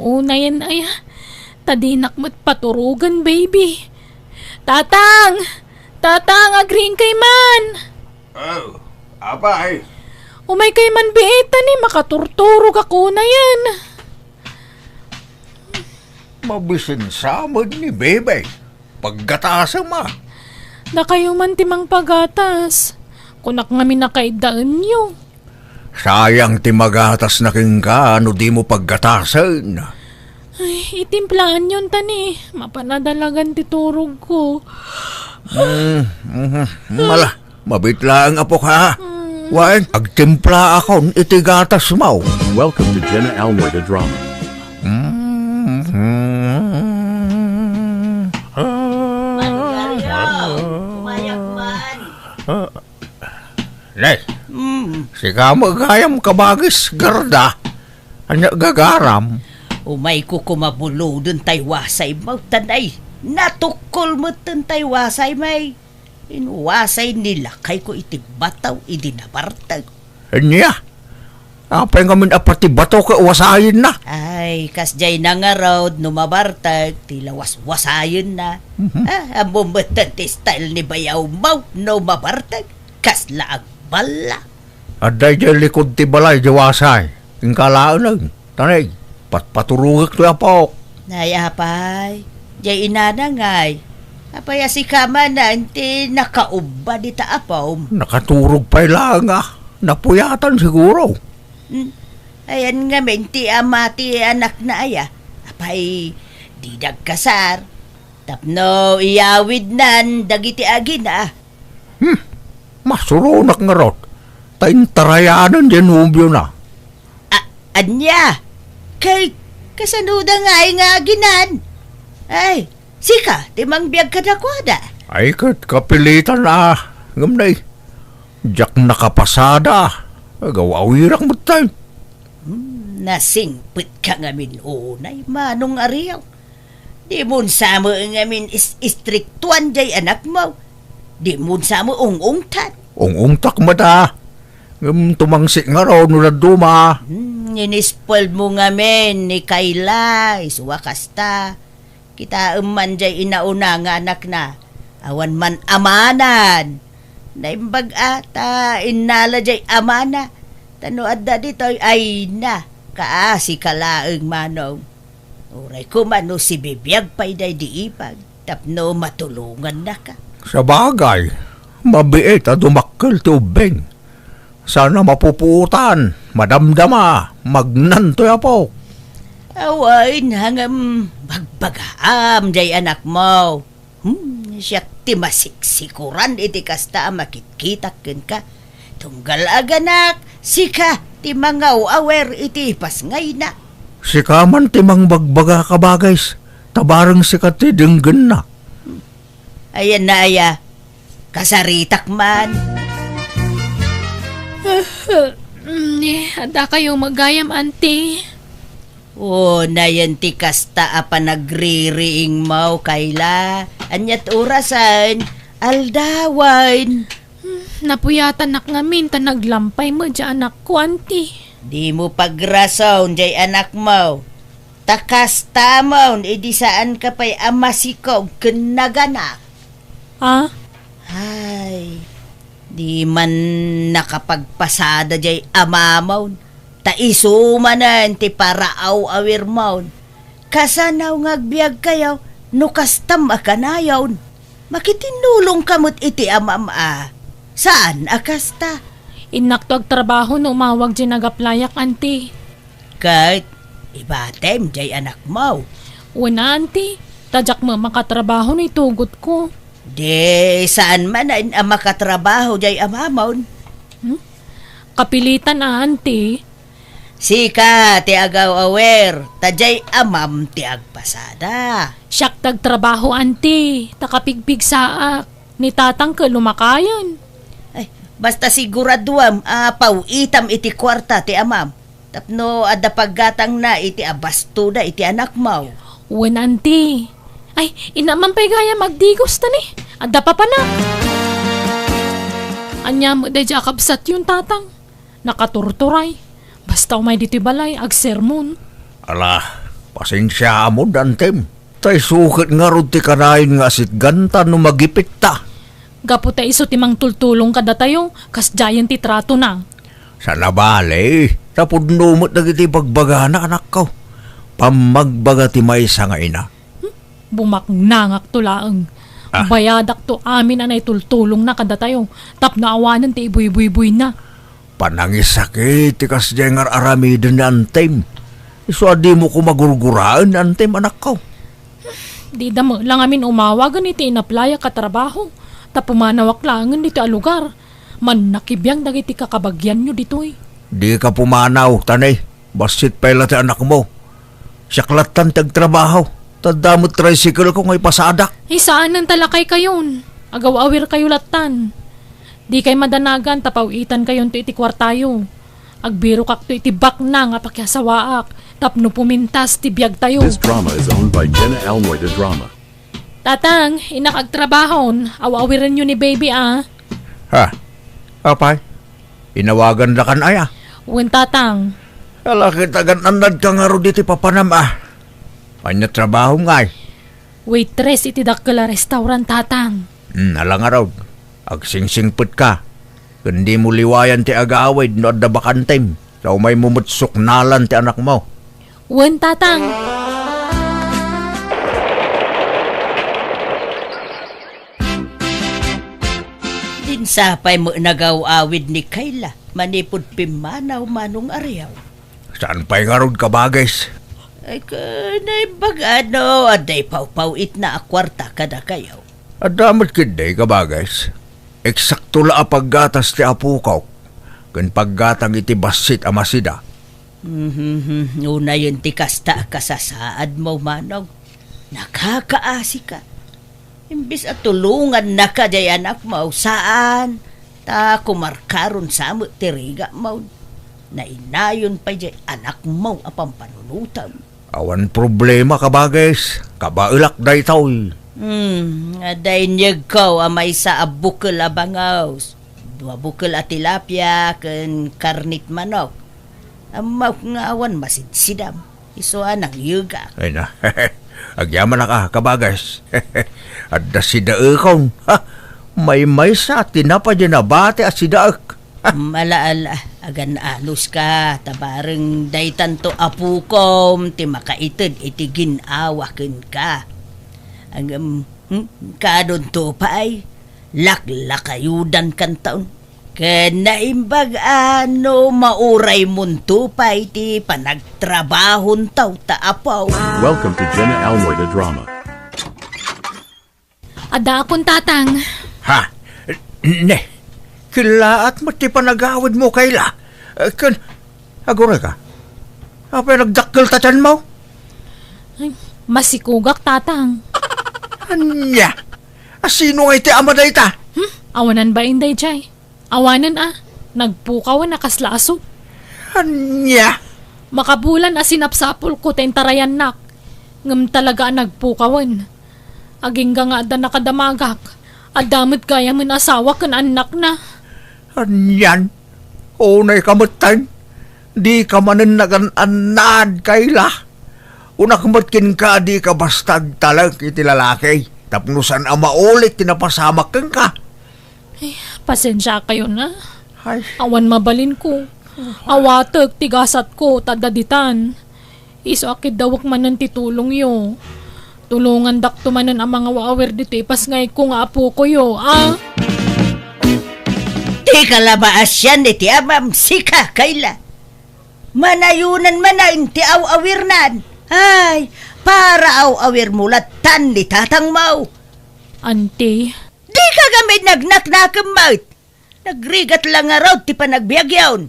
una yan ay tadinak mo't paturugan, baby. Tatang! Tatang, agring kay man! Oh, apay. Umay kay man biita ni makaturturog ako na yan. Mabisin samad ni bebe. Paggatasa ma. Na kayo man timang pagatas. Kunak ngami nakaidaan nyo. Sayang timagatas na king ka, ano di mo paggatasan. Ay, itimplaan yun tani. Mapanadalagan titurog ko. Mala, mabitla ang apo ka. Wan, agtimpla ako itigatas mo. Welcome to Jenna Almoida Drama. Nay, si kamagayam kabagis garda. Anya gagaram. Umay ko kumabulo dun tay wasay mo tanay. Natukol mo dun tay wasay may. Inuwasay nila kay ko iti bataw idinabartag. Anya, apay ngamin apati bato ka wasayin na. Ay, kasjay na nga raw numabartag, tila waswasayon na. Amumatan ti style ni Bayaw Mau no mabartag. Kasla ang bala. Aday dyan likod ti balay di wasay. Ingkalaan lang. Tanay, patpaturugak to apok. Nayapay, jay inana ngay. Apaya si kama na hindi nakauba di taapaw. Nakaturog pa lang napuyatan siguro. Ayan nga men, ti amati anak na aya. Apay, di dagkasar. Tapno iyawid nan, dagiti agina. Masurunak nga rot. Taintarayanan dyan hubyo na. Anya, kay kasanuda nga aginan. Ay, sika, timang biyag kadakwada. Ay kat kapilitan na. Ngamnay, jak nakapasada. Gawawirak mo tayo. Nasingpit ka ngamin unay, manong ariyaw. Di mo samo ngamin istriktuan jay anak mo. Di mo samo ungungtan. Ungungtak mata. Tumangsi nga raw nulad duma. Inispol mo ngamin ni Kayla, isuwakasta. Kita man jay inauna nga anak na. Awan man amanan. Naimbag ata, inala jay amana. Tano adda dito'y ay na. Kaasi kalaeng manong. Uray ko mano si bibiyag pa'y day diipag. Tapno matulungan na ka. Sa bagay, mabiit at dumakkel ti ubeng. Sana mapuputan, madamdama, magnantoy apok. Awain hangam bagbagaam jay anak mo. Siya ti masiksikuran iti kasta makitkitak ka. Tunggal aganak, sika ti mangaw awer iti pasngay na. Sika man timang bagbaga kabagays, tabarang sikat ti dinggan na. Ayan na aya, kasaritak man. Ada kayo magayam, auntie. Na yan ti kasta apa nagririing mau Kayla. Anyat orasan, aldawan. Napuyatan nak ngamin ta naglampay mo dyan anak ko, auntie. Di mo pagrasaw jay anak mo. Takasta mo, edi saan ka pa'y amasikaw kinaganak. Ha? Ay, di man nakapagpasada jay amamaw. Taisumanan ti paraaw awir maun. Kasanaw ngagbiag kayaw, nukastam akanayaw. Makitinulong kamot iti amama. Saan akasta? Inakto trabaho no umawag dyan nagaplayak, auntie. Kahit ibatem jay anak mo. Una, auntie. Tadyak mo makatrabaho na itugot ko. Di saan man ang makatrabaho jay amamaw. Kapilitan, auntie. Sika ti agaw awer, tajay amam ti agpasada. Siyak tagtrabaho, auntie. Takapigpig saak. Ni tatang ka lumakayan. Ay, basta siguraduam, pauitam iti kwarta ti amam. Tapno adda paggatang na iti abastuda iti anak mo. Uwan, auntie. Ay, inaman pa'y gaya magdigos ta ni. Adda pa na. Anya mo da jakabsat yung tatang. Nakaturturay. Basta umay dito balay, ag sermon. Ala, Pasensya mo, Dantem. Tay sukit nga ron ti kanayin nga asit ganta no magipit ta. Gapo ta iso timang tultulong kada tayo, kas giant ti trato na. Sa nabali, tapod numot na kiti pagbagana anak ko. Pamagbaga ti maysa nga ina. Bumaknangak to laeng. Bayadak to amin anay tultulong na kada tayo. Tap na awanan ti ibuy-buy na. Panangisakit ti kas jengar aramidin ni Antem. Iso adi mo ko magurguraan, Antem, anak ko. Di damo lang amin umawagan iti inaplaya katrabaho. Tapumanawak langan dito a lugar. Man nakibiyang dagiti kakabagyan nyo dito eh. Di ka pumanaw, tanay. Basit pala ti anak mo. Siyaklatan tagtrabaho. Tadamot tricycle ko ngay pasadak. Saan nang talakay kayon? Agaw-awir kayo latan. Di kay madanagan tapawitan kayon to iti kwartayo. Agbiro kak to iti bak na nga pakyasawaak. Tapno pumintas ti biyag tayo. This drama is owned by Jenna Almoida Drama. Tatang, inakagtrabahon. Awawiran nyo ni baby ah. Ha? Apay? Inawagan na kan aya. Uwin tatang. Alakit agan anad ka nga ro diti papanam ah. Panya trabaho ngay. Waitress iti dakkel restaurant tatang. Alang araw. Agsingsingput ka. Kundi mo liwayan ti agaawid no adda bakantem. So may mumutsok nalan ti anak mo. Uwin tatang. Dinsapay mo nagaw-awid ni Kayla. Manipod pimanaw manong ariyaw. Saan pa'y nga ro ka bagais? Ay kanay bagano. Aday paw-pawit na akwarta kada kayaw. Adamot kiday ka bagais. Eksakto la paggatas ti apukaw. Kun paggatang iti basit amasida. Una yun ti kasta kasasaad mo manong. Nakakaasi ka. Imbis at tulungan na ka day anak mo. Saan? Ta kumarkaron sa mo tiriga mo. Na inayon pa day anak mo apang panunutan. Awan problema ka bagais. Kabailak day taw'y. Aday niyag ko amay sa abukal abangaws. Dua bukal at tilapia ken karnit manok. Amaw nga awan masidsidam. Iso anang yuga. Ay na, agyaman na ka, kabagas. Adda si daekong. May sa tinapa dyan na bate at si daek. Malaala, agan alos ka. Tabareng daytan to apukom. Ti makaitid iti ginawakin ka. Ang kadon to pa ay laklakayudan kan taon. Kanaimbag ano mauray munto pa iti panagtrabahon taw taapaw. Welcome to Jenna Almoida Drama. Ada akong tatang. Ha? Ne, kilaat mo ti panagawid mo kayla. Agore ka? Apay nagdakkel tatan mo? Ay, masikugak tatang. Anya? Sino nga iti amaday ta? Awanan ba inday jay? Awanan ah. Nagpukawan na kaslaso. Anya? Makabulan asinapsapol ko tentarayan nak. Ngam talaga nagpukawan. Aging nga da nakadamagak. Adamot kaya man asawa kan anak na. Anyan? Unay kamutan? Di ka manan nagan-anad kayla. Unak matkin ka di ka bastag talag iti lalaki. Tapnusan ang maulit tinapasamak kang ka. Ay, pasensya kayo na. Ay, Awan mabalin ko. Awatag tigasat ko tadaditan. Iso akid dawak manan titulong yo. Tulungan dakto manan ang mga waawer dito ipas ngay ko nga apo ko yo. Ah? Di kalabaas yan iti amam sika Kayla. Manayunan manain ti aw-awirnan. Ay, para aw-awir mulat tan ni tatang mau. Ante, Di ka gamit nagnaknakam maut. Nagrigat lang nga raw ti panagbiagyawn.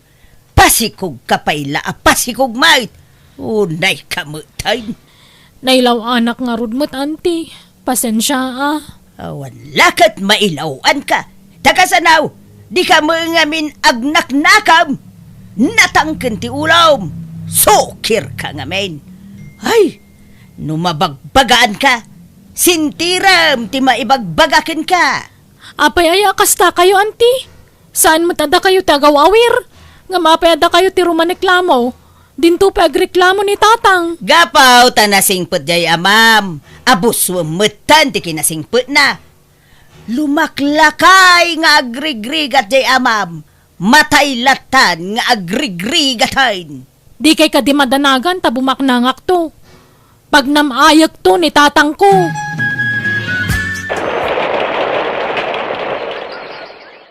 Pasikog kapayla a pasikog maut. Unay kamutayn. nailaw anak nga rudmot ante. Pasensya ah. Awan lakat mailawan ka. Takasanaw, di ka mo ngamin agnaknakam. Natangken ti ulawm. Sukir ka ngamin. Ay, numabagbagaan ka. Sintiram ti maibagbagakin ka. Apay ay akasta kayo ante. Saan matada kayo tagawawir? Nga mapayada kayo ti rumaneklamo. Dinto pa agreklamo ni tatang. Gapaw ta nasingput jay amam. Abos wumutan ti kinasingput na. Lumaklakay nga agrigrigat jay amam. Matay latan nga agrigrigatain. Di kay ka di madanagan ta bumaknangak to. Pag namayak to ni tatang ko.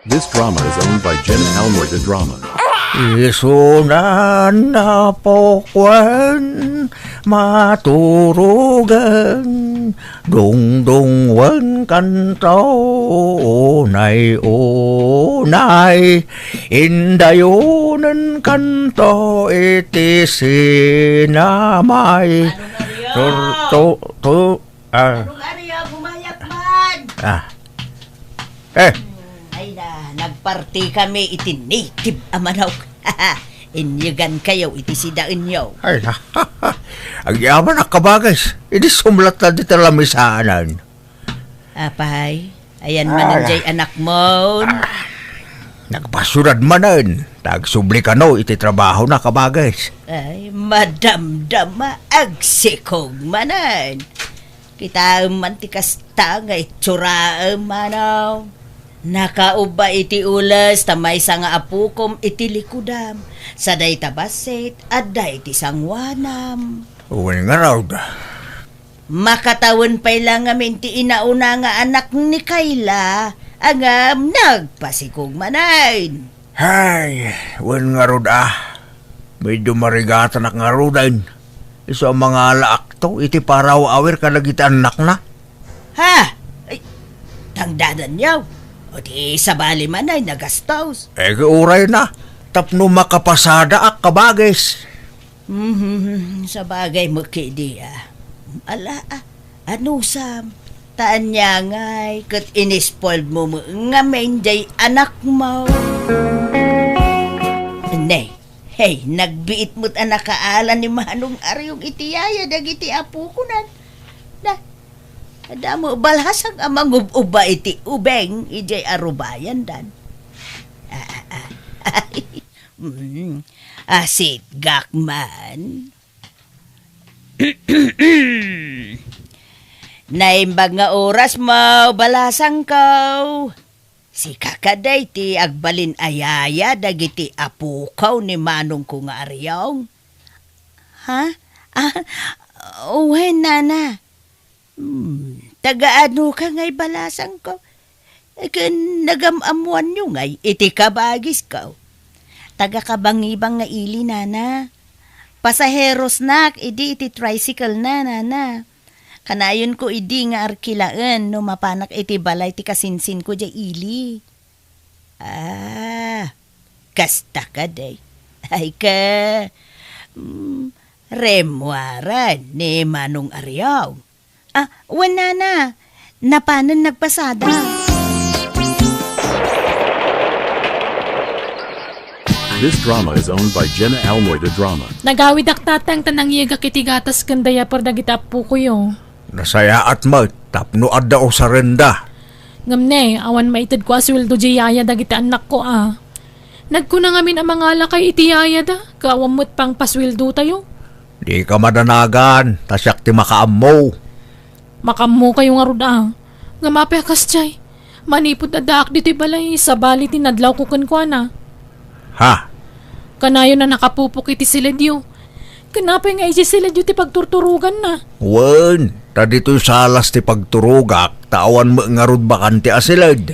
This drama is owned by Jenna Almoida Drama. Isunan na pokwan, maturugan, dungdungwan kanto, unay, indayunan kanto, iti sinamay. Anong ariya bumayak man? Ay na, nagparty kami iti native amanaw. Inyagan kayo iti sida inyo. Ay, ang yaman na kabagas. Ini sumlat na dito lamisaanan. Apay, ayan mananjay anak mo. Nagpasurad manan. Tagsubli ka no, iti trabaho na kabagas. Ay, madamdama agsikog manan. Kita mantikas ta nga itsura manaw. Nakauba iti ulas tamay sa nga apukom iti likudam. Saday tabasit aday iti sangwanam. Uwan nga raw da. Makatawon pa'y lang amin ti inauna nga anak ni Kayla. Angam nagpasikog manayn. Hay, uwan nga raw da. Medyo marigata na nga raw din. Iso ang mga alaak to, iti paraw awer ka lagiti anak na. Ha? Ay, tangdadan yaw. O di sabali man ay nagastos. Uray na. Tapno makapasada ak kabagas. Sa bagay mo kidi Ala ano sam? Taan niya ngay, kat inispoiled mo nga menjay anak mo. Nay, hey, nagbiit mo't anak kaalan ni Manong Aryong itiyaya dagiti apo ko nan. Ada mo balhasang amang uba iti ubeng ijay arubayan dan. Asit gakman. Naimbag nga oras mo balasang ko. Si kakaday ti agbalin ayaya dagiti apukaw ni Manong ko nga Aryong. Ha? Uwe nana. Taga-ano ka ngay balasang ko? Nagamamuan nyo ngay, iti kabagis ko. Taga-kabangibang nga ili, nana. Pasaheros nak, iti tricycle na, nana. Kanayon ko idi nga arkilaan, no mapanak iti balay ti kasinsin ko jay ili. Kasta ka day. Ay ka, remwaran ni Manong Aryong. Wala na. Napanan nagpasada. This drama is owned by Jenna Almoida Drama. Nagawid ak tatang tanang iyaga kiti gatas kandaya por dagiti apo ko yo. Nasaya at mag, tapno adda o sarenda. Ngamne, awan maitid ko asweldo di yaya dagiti anak ko Nagkuna ngamin ang mga alakay iti yaya da. Kawamot pang pasweldo tayo. Di ka madanagan, tasyak ti makaammo. Makammo kayo nga ruda. Nga mapekas chay. Manipod na daak dito'y balay. Sa bali tinadlaw ko kankwana. Ha? Kanayo na nakapupok iti siledyo. Kanapay nga iti siledyo ti pagturturugan na. Wen, ta dito'y salas ti pagturugak, tawan mo nga rod bakan ti asilad.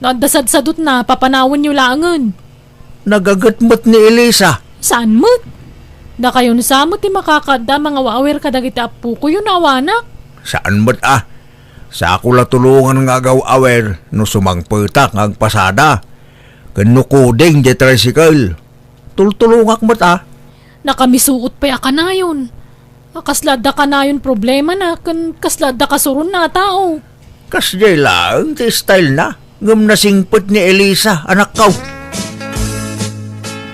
Nadasad-sadot na, papanawon nyo langan. Nagagatmot ni Elisa. Saan mo't? Da kayo nasamot ti makakada mga wawer kadagiti apo ko yun awanak. Saan mo't Sa ako la tulungan nga agaw awer no sumangpetak ng pasada. Kanukuding di tricycle. Tultulungak mo't Nakamisuot pa ya kanayon. Kaslada kanayon problema na kaslada kasurun na tao. Kasjay lang ti style na. Ngam nasingpot ni Elisa, anak kaw.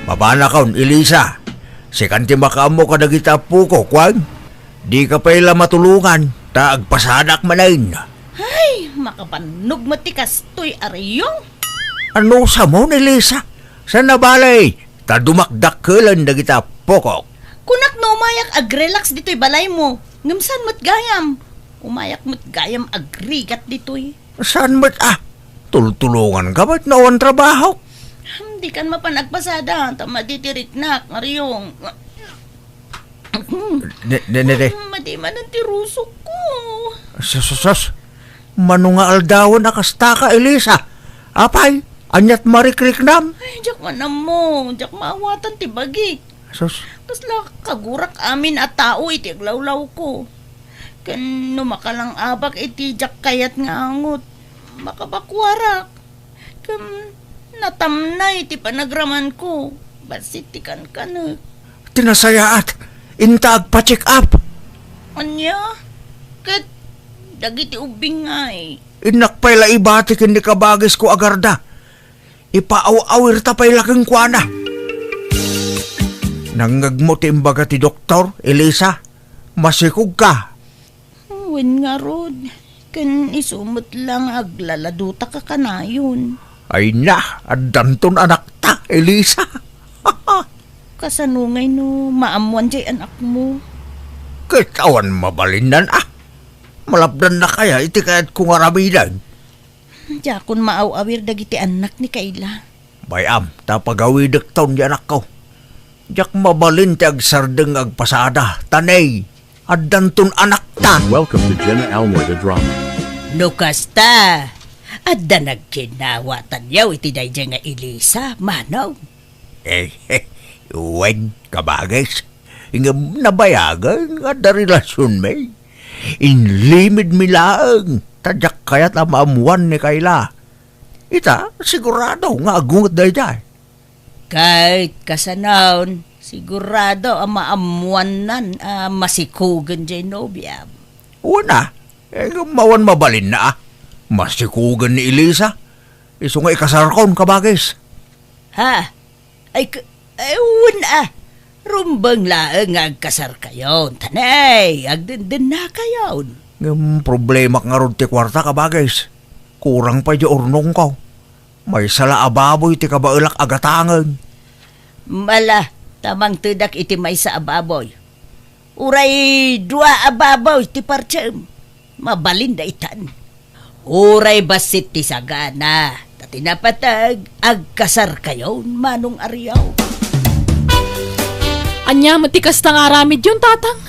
Mabana kaw, Elisa. Sikan ti makaamo ka dagita po ko, Kwan. Di ka pala matulungan, taagpasadak manayin. Ay, makapanog mo ti kastoy Aryong. Ano sa mo ni Lisa? Sa nabalay, Ta dumakdakkelan dagita pokok. Kunak no umayak ag-relax dito'y balay mo. Ngamsan mo't gayam. Umayak mo't gayam agrigat dito'y. Saan mo't tultulungan ka ba't naon trabaho? Hindi kan mapanagpasada. Tama ditiriknak, Maryong. Ne. Madiman ang tirusok ko. Sus. Manunga aldawan akasta ka, Elisa. Apay, anyat marikriknam. Ay, jak manam mo. Jak maawatan ti bagi. Sus, Kasla kagurak amin at tao iti aglawlaw ko. Kan makalang abak iti jak kayat nga angot. Makabakwarak. Kan natamnay iti panagraman ko. Basit ti kan. tinasayaat. Intag pa-check up. Anya? Kat dagiti ubing nga eh. Inakpay la ibati kindi kabagis ko agarda. Ipaaw-awir tapay laking kuana. Nangagmo ti imbaga ti doktor, Elisa. Masikog ka. Wen nga rod. Kan isumot lang aglaladuta ka kanayon. Ay na, adanton anak ta, Elisa. Kasanungay no, maamuan jay anak mo. Kitawan mabalinan Malapdan na kaya iti kaya't kung aramidan. Jakon maaw-awir dagiti anak ni Kayla. Bayam, tapagawidak taon di anak ko. Jak mabalin ti agsardeng agpasada, tanay, adanton anak ta. Welcome to Jenna Almoida Drama. Nukasta, adda nagkinawatan yaw iti dayjay nga Elisa, manaw. Uwen, kabagis. Ingam nabayagan nga da relasyon may. Inlimid milaang, tadyak kaya't amamuan ni Kayla. Ita, sigurado nga agungot dayjay. Kahit kasanaon, sigurado ang maamuanan masikugan jay nobya. Una, mawan mabalin na Masikugan ni Elisa. Iso nga ikasarkon, kabagis. Ha? Una, rumbang laang agkasar kayon. Tanay, agdindin na kayon. Ng problema nga ron ti kwarta, kabagis. Kurang pa di urnong ko. May sala ababoy ti kabailak agatangan. Mala, tamang tudak iti may sa ababoy. Uray dua ababoy ti partsem. Mabalin da itan. Uray basit ti sagana. Tatinapatag, agkasar kayon manong ariyaw. Anya, matikas tang aramid yun, tatang.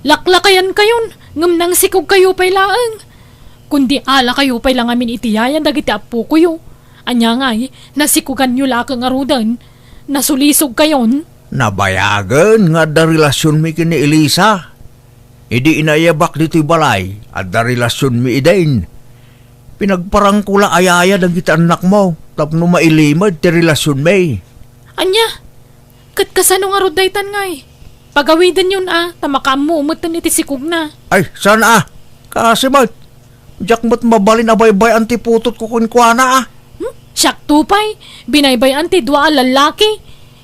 Laklakayan kayon, ngam nang sikog kayo pa'y laang. Kundi ala kayo pa'y lang amin itiyayan dagiti apo ko yo. Anya nga nasikugan nyo lakang arudan. Nasulisog kayon. Nabayagan nga da relasyon mi kini Elisa. Idi inayabak dito'y balay at da relasyon mi idain. Pinagparang kula ayaya ng kita anak mo tapno mailimad ti relasyon mi. Anya, kat kasano nga rudaytan nga Pagawidan yun tamakam mo umutan iti sikog na. Ay, sana Kasi mat, jak mo't mabalin abaybay antiputot ko kunkwana Siyak tupay, binaybayan ti dua lalaki.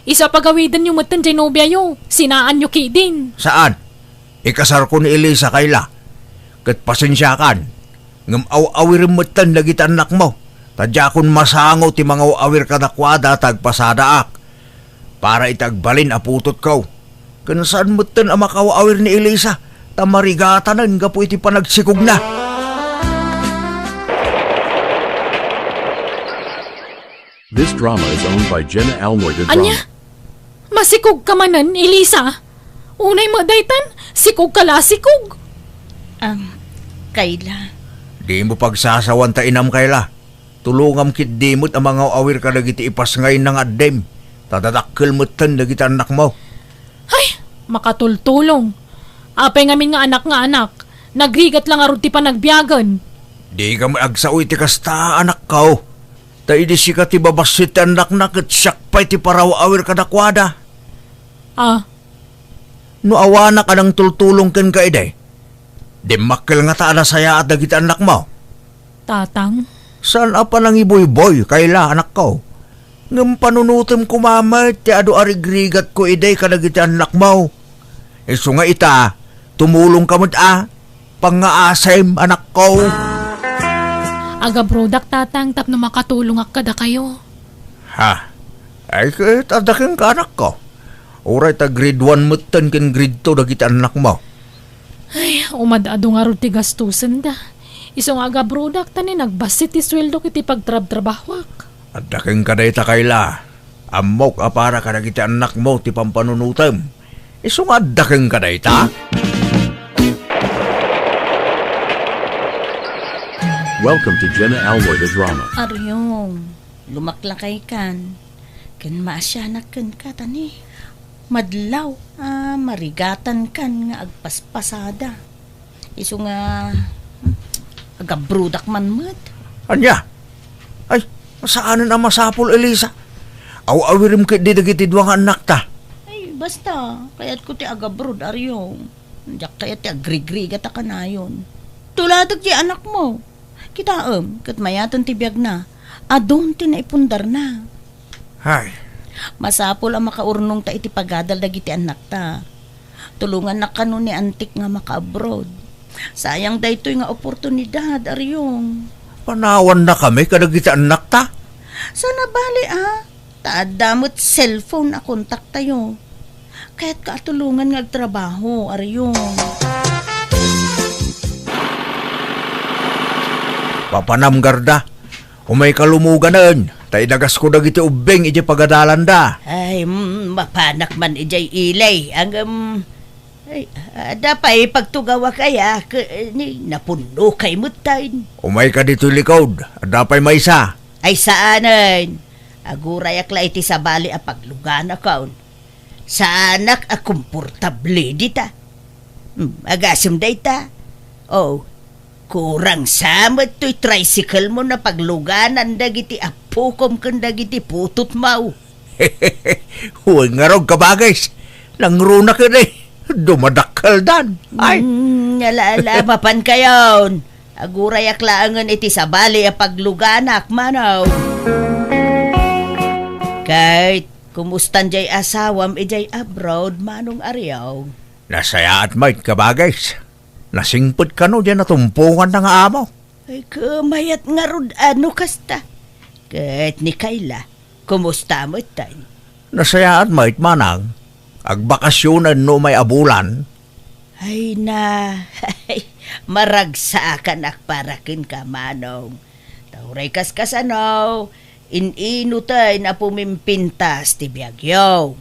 Isa pagawidan yung matan dyan nobya yo, sinaan nyo kidin. Saan? Ikasar ko ni Elisa Kayla. Kat pasensyakan. Ngam aw-awirin matan lagit anak mo. Tadya kun masango ti mga awir kadakwada tagpasadaak. Para itagbalin aputot ko. Kano saan matan ang makaw-awir ni Elisa? Tamarigatanan nga po iti panagsikog na. This drama is owned by Jenna Almoida Drama. Anya, masikog ka manan, Elisa. Unay mo daytan, sikog ka la sikog. Kayla. Di mo pagsasawan ta inam Kayla. Tulungam kit dimot ang mga awir ka dagiti ipas ngayon ng addem. Tadadakkel motan dagiti anak mo. Ay, makatultulong. Apay ngamin nga anak, nagrigat lang arun ti panagbiagan. Di ka maagsaoy ti kasta anak ko. Ta idi si ka ti babasit anak na kat siyak pa'y ti paraw awir kadakwada. No awana ka ng tultulong ken ka iday. Di makkel nga taana saya at dagiti anak mo. Tatang, Saan pa nang iboy-boy, Kayla, anak ko? Ngam panunutom kumamat, ti ado arigrigat ko iday kadagiti anak mo. Iso nga ita, tumulong ka mo't pangaasem, anak ko. aga product tatang tapno makatulong ak kada kayo. Ha? Ay, kahit adaking ka anak ko. Oray ta grade 1 mutan ken grade 2 dagiti anak mo. Ay, umadado nga ro ti gastusan da. Iso nga aga product tani nagbasit ti sweldo kiti pagtrab-trabahwak. Adaking ka dayta kayla. Amok apara ka dagiti anak mo ti pampanunutem. Iso nga adaking ka dayta. Welcome to Jenna Almoy the Drama. Aryong, lumaklakay kan. Kan maasyanak kan ka tani. Madlaw, marigatan kan nga agpaspasada. Iso nga, agabrudak man mat. Anya? Ay, saan na masapol, Elisa? Aw-awirim ka di dagiti duwang anak ta. Ay, basta, kaya't ko ti agabrod, Aryong. Diyak kaya't ti agrigriga ta kanayon. Tuladag ti anak mo. Kitaam, kat mayatan ti biyag na. Adon ti naipundar na. Ay, Masapol ang makaurnong ta iti pagadal dagiti anak ta. Tulungan na kano ni antik nga maka-abroad. Sayang daytoy nga oportunidad, Aryong. panawan na kami kadagiti anak ta. Sana bali taadamot cellphone na kontak tayo. Kaya't katulungan nga agtrabaho, Aryong. Papanamgarda. Umay kalumuganan. Tay nagas ko dagiti ubeng iti pagadalan da. Ay, mapanak man ijay ilay. Ang, dapay pagtugawa kaya, napuno kay mutain. Umay ka dito likod. Dapay maysa. Ay saanan? Aguray akla iti sabali a paglugana kaon. Saanak a komportable dita. Agasim dayta. Oh, kurang samat to'y tricycle mo na pagluganan dagiti apukom kan dagiti putot mau. Huwag nga rog kabagais. Nangruna ka na dumadakal dan. Ay, Nalalapapan kayon. Aguray aklaangan iti sabali a pagluganak manaw. Kahit kumustan jay asawam ijay abroad manong Aryaw. nasaya at may kabagais. Nasingpot ka no dyan natumpungan ng amo. Ay kamayat nga rod ano kasta. Kahit ni Kayla, kumusta mo tayo? Nasaya at may manang. Agbakasyonan no may abulan. Ay na, maragsakan akparakin ka manong. Tauray kaskas ano, inintay na pumimpintas ti biyagyaw.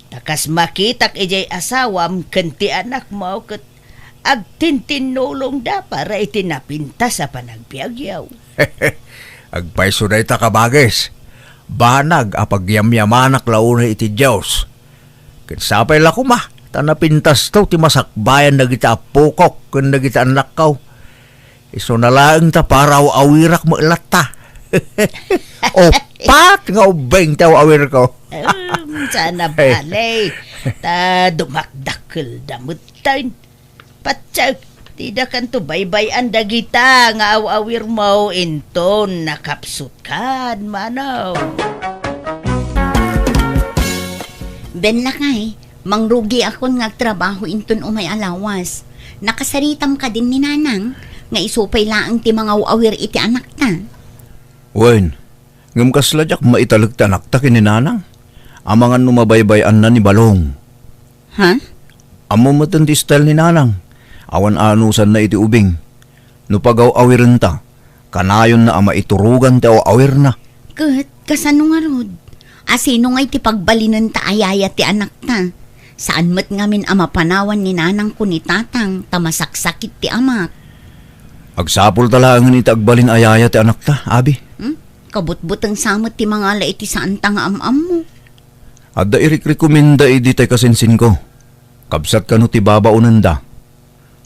Takas makitak ijay asawam kanti anak mo kat agtintinulong da para itinapinta sa panagbiagyaw. Agpaiso na ita kabagis. Banag apagyamyamanak launa iti Diyos. Kinsapay la kuma. Tanapintas to ti masakbayan na kita apukok kun na kita anak kaw. Iso na lang ta paraw awirak mo ilata. Opat nga ubeng taw awir ko. Sana balay. Ta dumakdakil damutan. Patsak, tidak kan to baybay-an dagita nga awawir mo inton nakapsut kan manaw. Ben lakay, mangrugi akon nga trabaho inton umay alawas. Nakasaritam ka din ni nanang, nga isupay laang ti mga awawir iti anak ta. Wen, ngam kasladyak maitalag tanak ta kininanang. Amangan numabaybayan na ni Balong. Ha? Amo matan ti style ni nanang. Awan anusan na iti ubing. Nupagaw awirin ta. Kanayon na ama iturugan ti awir na. Kat, kasano nga rod? Asino nga iti pagbalinan ta ayaya ti anak ta? Saan mat ngamin ama panawan ni nanang ko ni tatang tamasaksakit ti amak? Agsapol talangan iti agbalin ayaya ti anak ta, abi. Kabutbutang samot ti mga ala iti saan ta nga am-am mo. Adda irik-rekomenda idi tay kasinsin ko. Kabsat ka no ti babaunan da.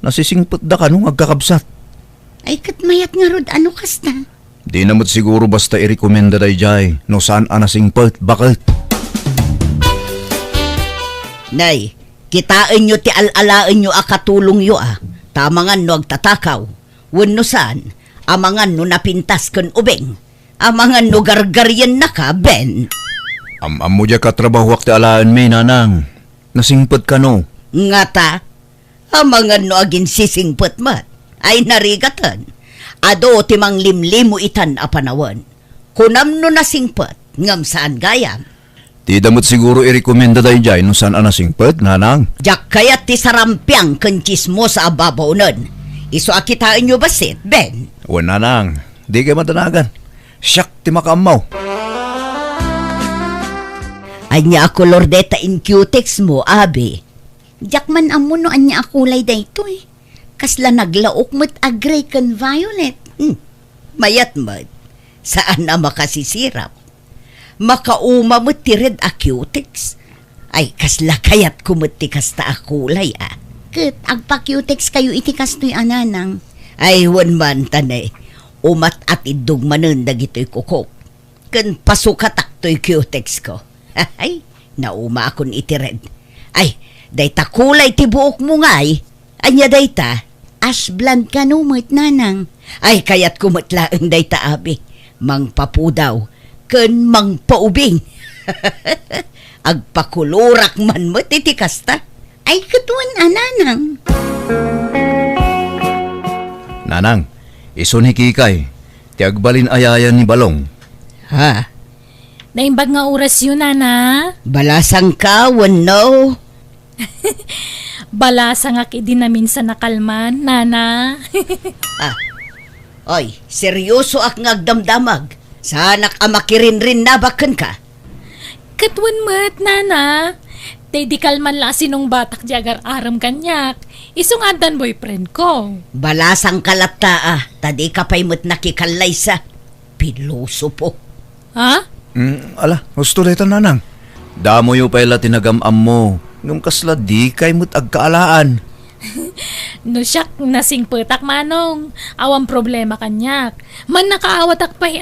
Nasisingpot da ka nung agkakabsat. Ay kat mayat nga rod ano kasta? Di namot siguro basta irekomenda day jay. No saan anasingpot, bakit? Nay, kitain nyo ti alalaan nyo akatulong yo Tamangan no agtatakaw. Wenno saan, amangan no napintas kan ubeng. Amangan no gargaryan na ka, Ben. Am mo dya katrabahwak ti alaan may nanang. Nasingpot ka no. Ngata, amangan no agin sisingpot mat. Ay narigatan. Ado ti manglimlimo itan apanawan. Kunam no nasingpot, ngam saan gayam. Ti damot siguro i-recommenda dahi jay no saan anasingpet, nanang. Jak kayat ti sarampiang kencis mo sa ababaw nun. Iso akitaan nyo basit, Ben? O nanang, di kayo matanagan. Siyak ti makamaw. Anya ako lordeta in cutex mo, abi. Jak man amo no anya akulay dayto eh. Kasla naglaok mo't agray kan violet. Mayat mat, saan na makasisirap? Makauma mo ti red a cutex. Ay, kasla kayat kumati kasta akulay ah. Ket agpa-cutex kayo iti kastoy ananang. Ay, wan man tanay. Umat at idugmanon dagito'y kukok. Kan pasukatak to'y cutex ko. Ay, nauma akon iti red. Ay, dayta kulay ti buok mo nga ay. Anya dayta? Ash blonde ka no mo't nanang. Ay, kayat kumatlaang dayta abi. Mang papudaw. Ken mang paubing. Agpakulurak man mo iti kasta. Ay katuan ananang. Nanang, iso ni Kikay. Ti agbalin ayayan ni Balong. Ha? Naimbag nga oras yun, nana. Balasang ka, no? Balasa nga kidi namin sa nakalman, nana. Oy, seryoso ak ngagdamdamag. Sanak amakirin rin nabakan ka. Katwan mat, nana. Tay di kalman la sinong batak jagar aram kanyak. Isong adan boyfriend ko. Balasang kalata tadi ka pa'y mo't nakikalay sa piloso po. Ha? Ala, gusto dito nanang. Damo yung pala tinagamam mo. Nung kasla di kay mo't agkaalaan. No siyak nasing petak manong. Awang problema kanyak. Man nakaawat akpay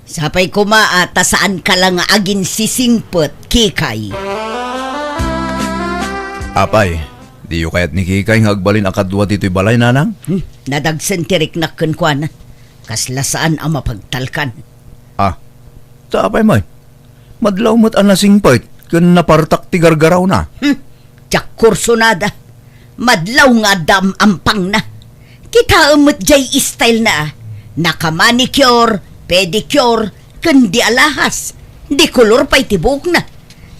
Sapay kumaata saan ka lang agin sisingpet, Kikay. Apay, di yung kayat ni Kikay nga agbalin akadwa dito'y balay, nanang? Nadagsan tirik na kunkwana. Kasla saan ang mapagtalkan. Apay may. Madlaw mo't anasing pait. Kun napartak ti gargaraw na. Tsak kursonada. Madlaw nga dam ampang na. Kita umot jay style na. Nakamanicure, pedicure, kundi alahas. Di kolor pa'y tibok na.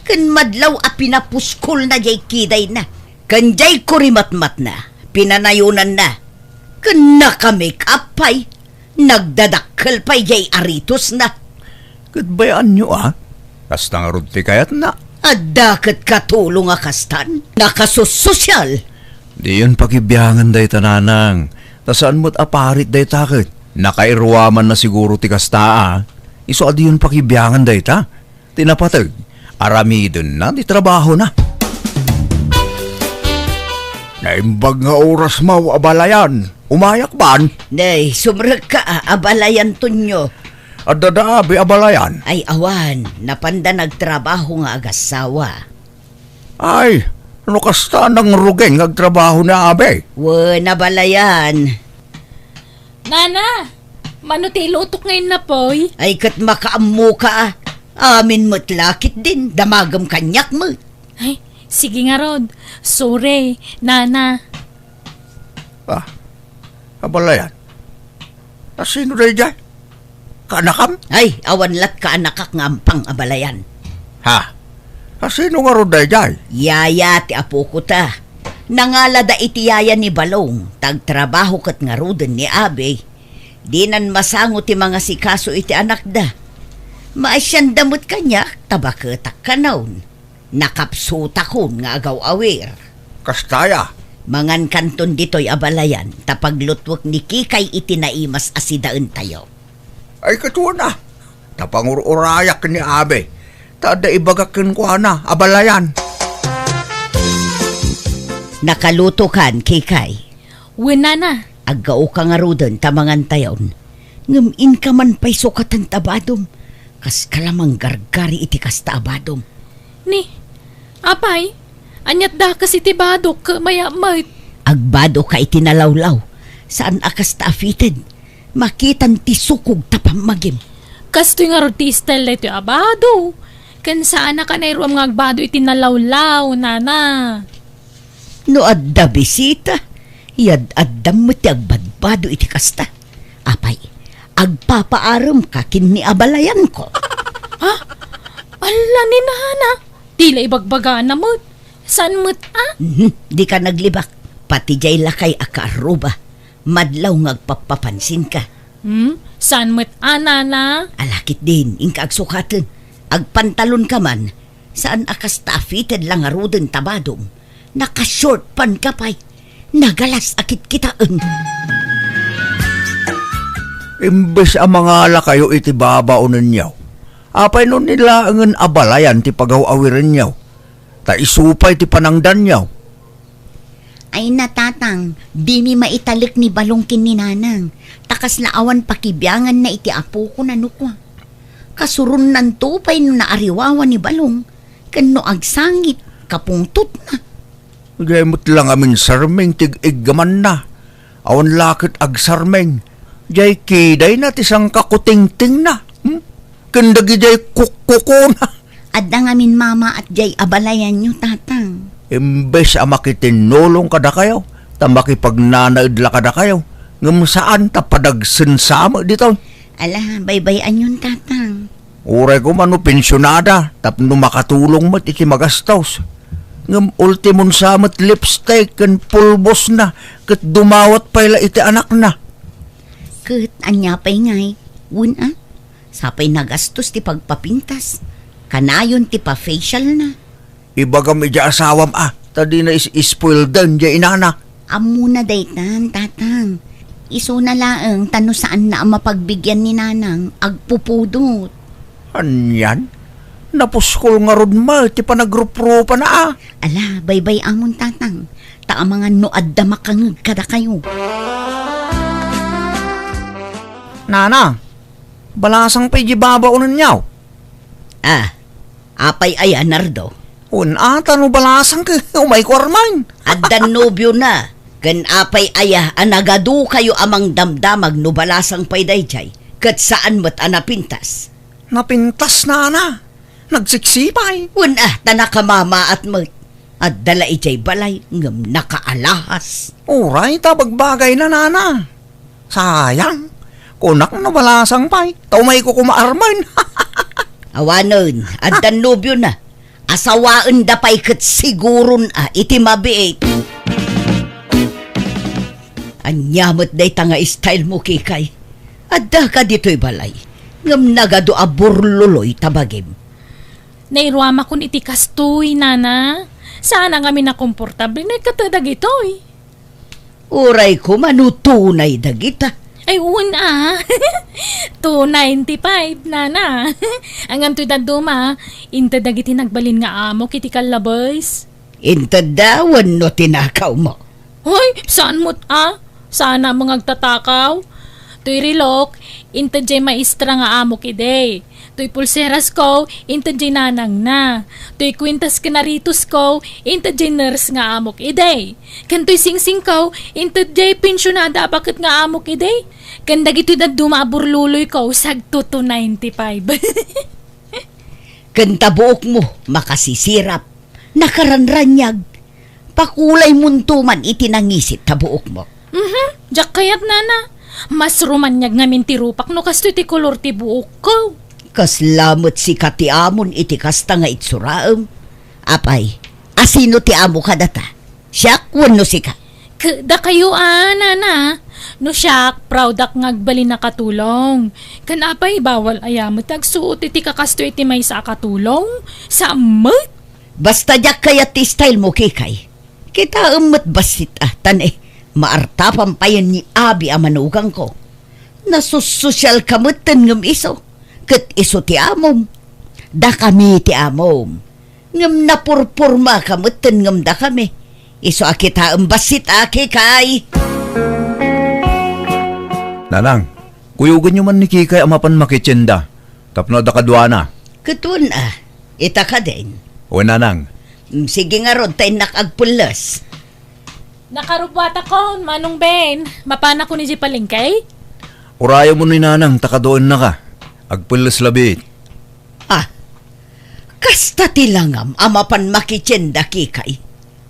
Kun madlaw a pinapuskol na jay kiday na. Kun jay kurimatmat na. Pinanayunan na. Kun naka-make up pa'y. Nagdadakkel pa'y jay aritos na. Kadbayaan nyo Kasta nga rod ti kayat na. Addaket katulong akastan. Nakasusosyal. Di yun pakibiyangan day tananang. Tasaan mo't aparit day takit. Nakairwaman na siguro ti kasta Iso adi yun pakibiyangan day ta. Tinapatag. Aramidon na, di trabaho na. Naimbag nga oras mo, abalayan. Umayak ban? Nay, sumrag ka abalayan tunyo. At dadaabi abalayan. Ay awan, napanda nagtrabaho nga agasawa. Ay, ano kasta ng rugeng nagtrabaho na abe? Nabalayan. Nana, manuti lutok ngayon na poy. Ay kat makaamu ka Amin mo't lakit din, damagam kanyak mo. Ay, sige nga Rod. Sorry, nana. Abalayan. Sino rin dyan? Kanakam? Ay, awan lat ka anakak ngampang abalayan. Ha? Sino nga rin dyan? Yaya ti apo ko ta. Nangalada iti yaya ni Balong. Tagtrabaho kat nga ruden ni Abe. Di nan masango ti mga sikaso iti anak da. Maasyan damot kanya, tabaketak kanaon. Nakapsuta kon nga agaw awer. Kastaya. Mangan kanton dito'y abalayan, tapaglutwak ni Kikay itinaimas asidaan tayo. Ay katuwa na. Tapangururayak ni Abe. Tada ibagakin ko na, abalayan. Nakaluto kan, Kikay. Nana. Agaw ka nga ruden tamangan tayon. Ngamin ka man pa'y sukatan tabadom. Kas kalamang gargari iti kasta abadom. Ni, apay, anyat da kasi tibadok ka maya-mayt. Agbado ka itinalawlaw. Saan akas taafited? Makitan ti sukog tapamagim. Kastoy nga rotistel na ito abado. Kan saan na ka na iruam nga agbado itinalawlaw, nana. No adda bisita, yad addam mo ti agbadbado iti kasta. Apay, agpapaaram ka kin ni abalayan ko. Ala ni nana. Tila ibagbaga na mo't. San mo't Di ka naglibak. Pati jay lakay akaaruba. Madlaw ngagpapapansin ka. San mo't nana? Alakit din, ingka agsukatan. Agpantalon ka man. Saan akas ta-fitted lang arudin tabadong. Naka-short pan ka pa'y. Nagalas akit kitaan. Imbes ang mga lakayo iti babaonan niyaw. Apay nun nila ang abalayan ti pagaw-awiran niyaw. Ta isupay ti panangdan niyaw. Ay natatang, di mi maitalik ni balongkin ni nanang. Takas laawan pakibyangan na iti apo ko na nukwa. Kasurun nan tupay no naariwawan ni balong. Kano agsangit, kapungtot na. Gamot lang amin sarmeng tig-iggaman na. Awan lakit ag sarmeng. Jay kiday na tisang kakuting-ting na. Kandagi jay kukuko na. Adda ngamin mama at jay abalayan nyo tatang. Imbes a makitinulong kada kayo. Ta makipagnanaidla kada kayo. Ngam saan ta padagsinsama dito. Ala, baybayan yun tatang. Uray ko mano pensyonada. Tapno makatulong mo't iti magastos. Ngam ultimon samat lipstick kan pulbos na. Kat dumawat pala iti anak na. Kat anya pa'y ngay. Una, sapay nagastos ti pagpapintas. Kanayon ti pa-facial na. Ibagam ija asawam tadi na is-spoil dan ja inana. Amo na daytan, tatang. Iso na laang tano saan na ang mapagbigyan ni nanang agpupudot. Anyan? Napuskol nga rod ma, ti panagrup-rupa na Ala, baybay amon tatang. Ta ang mga noad da makangag kada kayo. Nana, balasang pa ijibaba unan niyaw. Apay ay Nardo. Tano balasang ka, umay ko arman. Addan nobyo na. Gan apay aya anagadu kayo amang damdamag no balasang payday jay. Kat saan mo't anapintas. Napintas na. Nagsiksipay. Tanakamama at mo't. At dala ijay balay ngam nakaalahas. Uray, tabagbagay na nana. Sayang. Kunak na balasang pay. Taumay ko kumaarman. Awanon, addan nobyo na. Asawaan da pa'y kat sigurun iti mabiit. Anyamot day tanga style mo kikay. Adda ka dito'y balay. Ngam nagado aburluloy tabagim. Nairuama kun iti kastoy, nana. Sana nga na komportable na katadag ito'y. Uray ko manutunay dagita. Ay, una. 295, nana. Ang antoy daduma, inta dagiti nagbalin nga amo kiti kalabays. Inta dawan no tinakaw mo. Hoy, saan mo't Sana mga agtatakaw. Tuy rilok, inta jay maestra nga amo kiday. Tuy pulseras ko, inta jay nanang na. Tuy kwintas kanaritos ko, inta jay nurse nga amo kiday. Kan tuy singsing ko, inta jay pensyonada bakit nga amo kiday. Kan dagito da dumaburluloy ko, sagto to 95. Kanta buok mo, makasisirap. Nakaranranyag. Pakulay muntuman itinangisit ta buok mo. Jak kayat nana. Mas romanyag nga mintirupak no kasto iti kolor ti buok ko. Kaslamot si kati amon iti kasta nga itsuraem. Apay, asino ti amo ka data? Siyak wano si ka. Da kayo nana. No siyak, proud ak ngagbali na katulong. Kanapay bawal ayamot agsuot iti kakasto iti may sa katulong. Sa amot. Basta jak kaya ti style mo kikay. Kita umot basit tanay. Maartapan pa yan ni Abi ang manugang ko. Nasusosyal kamutan ngam iso. Kat iso ti amom. Da kami ti amom. Ngam napurpurma kamutan ngam da kami. Iso akita ang basit kay. Nanang, kuyugan nyo man ni Kikay amapan makitsenda. Tapno da kadwana. Katun ita ka din. O nanang, Sige nga ron, tayo nakagpulas. Nakarubwata ko, Manong Ben. Mapana ko ni si Palengkay? urayo mo ni nanang takadoon na ka. Agpulas labit. Kasta tilangam amapan makitsenda kikay.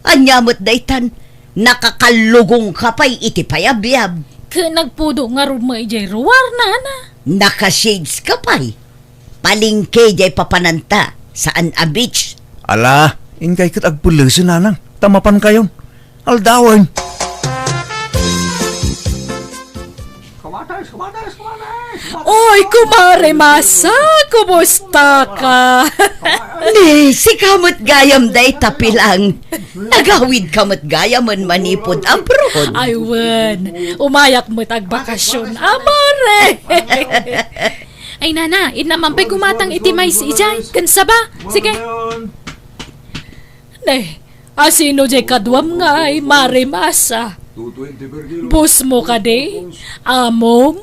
Anyamot daytan, nakakalugong kapay iti payabyab. Nagpudo nga rin mo ijay ruwar, nana. Naka-shades kapay. Palingke jay papananta. Saan a beach? Ala, inkay kat agpulasin nanang. Tamapan kayon. Aldawan. Oy, kumare Masa, kumusta ka? Ni, si kamot gayam day tapilang. Nagawid kamot gayamon manipod abroad. Ay, wen, umayak mo tagbakasyon, amare. Ay, nana, inamampay gumatang itimay si Ijay. Kansa ba? Sige. Ne, asino jay kadwam nga ay mare Masa. Bus mo ka de, amom.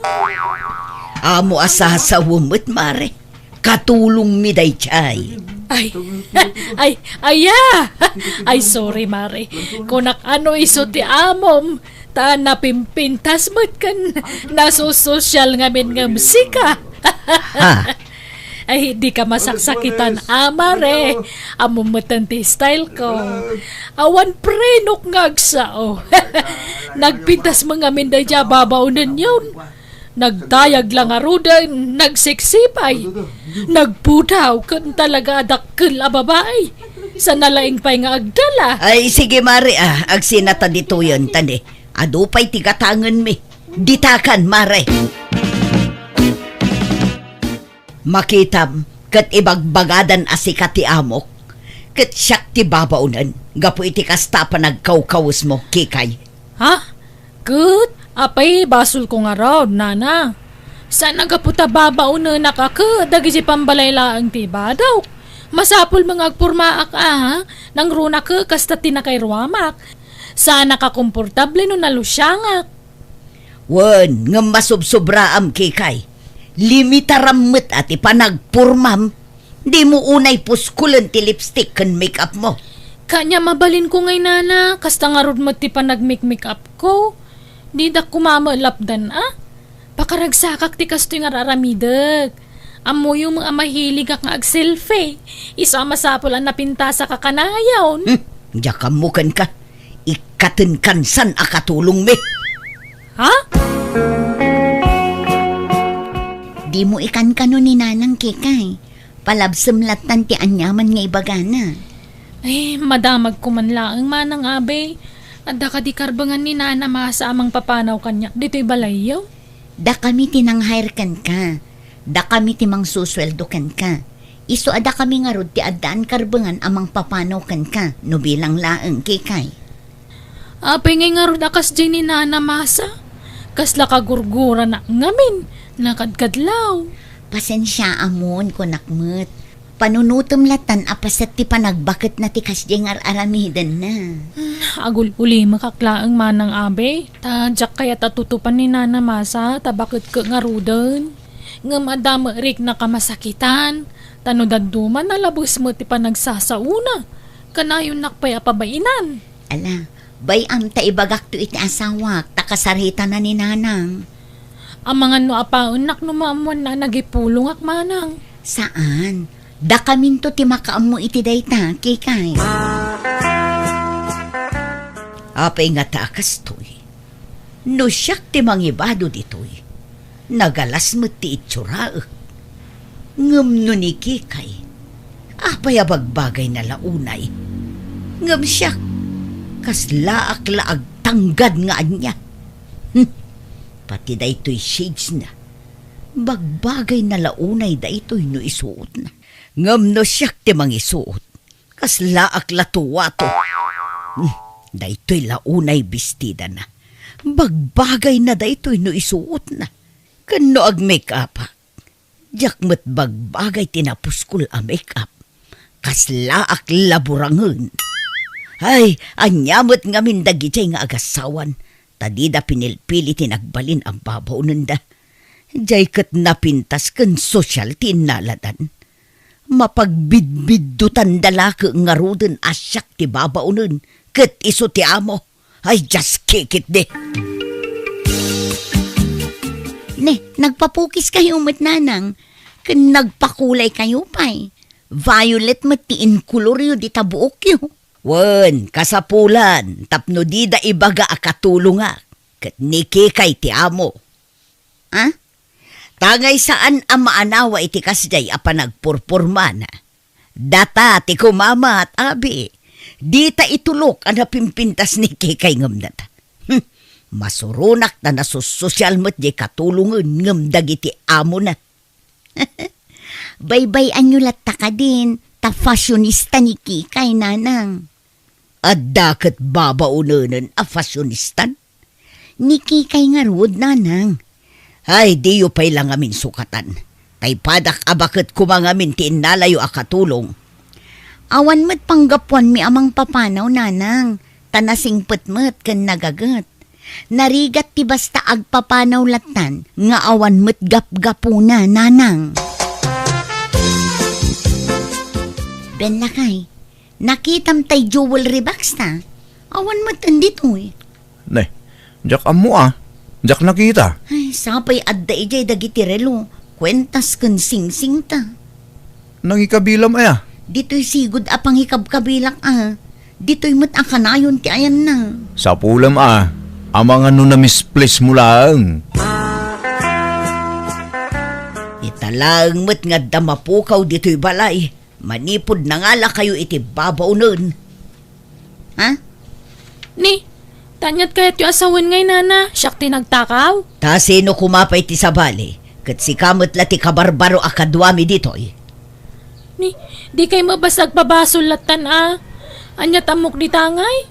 Amo asa sa wumot, mare. Katulong mi day chay. Ay, ay, sorry, mare. Kunak ano iso ti amom, ta napimpintas mo't kan nasusosyal ngamin ng musika. Ha? Ay, di ka masaksakitan, amare. Amom matan ti style ko. Awan prenok ngagsao. Nagpintas mga minday dya babaunan yun. Nagdayag lang arudan, nagsiksipay. Nagputaw kan talaga adakkel a babae. Sa nalaing pa'y nga agdala. Ay, sige, mare, agsinata dito yun, tani. Adupay tigatangan mi. Ditakan, mare. Makitam, kat ibagbagadan asikat ti amok. Kat siyak ti babaunan. Gapo iti kasta pa nagkawkawas mo, kikay. Ha? Good. Apay, basol ko nga raw, nana. Saan nagaputa babauna nakaka, dagi si pambalayla ang tiba daw. Masapul mga agpurmaak ha? Nang runa ka, kasta tinakay ruwamak. Sana ka komportable no nalusyangak. Wan, nga masubsobraam kikay. Limitarammet ati panagpurmam. Di mo unay puskulan ti lipstick kan make-up mo. Kanya mabalin ko ngay nana, kasta nga rod mo ti panag-make-up ko. Di da kumama lapdan Pakaragsakak ti kasto nga raramidag. Amo yung mga mahilig nga ag-selfie. Isa masapol ang napinta sa kakanayaw. Diya kamukan ka. Ikatin kansan akatulong mi. Ha? Di mo ikan kano ni nanang kikay. Palabsam latan ti anyaman nga ibagana. Ay, madamag ko man lang manang abe. Adda ka di karbangan ni Nana Masa amang papanaw kanya. Dito'y balayaw. Da kami tinanghayarkan ka. Da kami timang susweldokan ka. Iso ada kami nga rod ti addaan karbangan amang papanaw kan ka. No bilang laeng kikay. Apay ngay nga ron akas dyan ni Nana Masa. Kasla kagurgura na ngamin. Nakadkadlaw. Pasensya amon ko nakmet. Panunutom latan apaset ti panagbakit na ti kasdyeng aramidan na. Agul-uli makaklaang manang abe. Tadyak kaya tatutupan ni Nana Masa. Tabakit ka nga rudan. Nga madama rik na kamasakitan. Tanudaduman na labos mo ti panagsasauna. Kanayon nakpay apabainan. Ala, bayam ta ibagak to iti asawak. Takasarita na ni nanang. Ang mga no apaon nak numamuan na nagipulong ak manang. Saan? Da kamin to ti makaam mo iti dayta, kikay. Apay nga takas to'y. No siyak ti mangibado dito'y. Nagalas mo ti itsuraak. Ngam no ni kikay. Apay abagbagay na launay. Ngam siyak. Kas laak-laag tanggad nga anya. Pati da ito'y shades na. Bagbagay na launay da ito'y no isuot na. Ngam no siyak ti mangisuot. Kas laak latuwato. Da ito'y launay bestida na. Bagbagay na da ito'y no isuot na. Kano ag make-up ha? Diyak mo't bagbagay tinapuskul a make-up. Kas laak laburangan. Ay, anyamot nga mindagitay nga agasawan. Tadi da pinilpili tinagbalin ang babaw nunda. Diyay kat napintas kan sosyal tinaladan. Mapagbidbidutan dalaka nga ruden asyak ti babaw nun. Kat iso ti amo. Ay, just kick it de. Ne, nagpapukis kayo mat nanang. Nagpakulay kayo pa'y. Violet mat ti inkuloryo di tabuok yo. Wan, kasapulan, tapno di da ibaga akatulunga. Kat niki kay ti amo. Ha? Tangay saan ang maanawa iti kasday apa nagpurpurmana. Data ti kumama at abi. Di ta itulok ang napimpintas ni Kikay ngam data. Masurunak na nasusosyal mo't di katulungan ngam dagiti amo na. Baybay anyo latta ka din, ta fashionista ni Kikay, nanang. At dakat babaunanan a fashionistan? Ni Kikay nga rod, nanang. Ay, di yu pa'y lang amin sukatan. Tay padak abakat kumangamin ti inalayo a katulong. Awan mo't panggapuan mi amang papanaw, nanang. Tanasing putmet kan nagagat. Narigat ti basta agpapanaw latan, nga awan mo't gap-gapuna, nanang. Ben lakay, nakitam tay jewelry box ta. Awan mo't andito eh. Ne, jak amo Jak nakita. Ay, sapay adda ijay dagiti relo. Kwentas kan sing-sing ta. Nangikabilam aya. Dito'y sigod apang hikab-kabilak Dito'y mat ang kanayon ti ayan na. Sa pulam amang ano na misplace mo lang. Italang mo't nga damapukaw dito'y balay. Manipod na ngala kayo iti babaw nun. Ha? Ni, tanyat kayat yung asawan ngay, nana. Siyak tinagtakaw. Ta sino kumapay ti sabali. Kat si kamot la ti kabarbaro akadwami dito'y. Ni, di kay mabasag pabasol latan Anyat amok di tangay.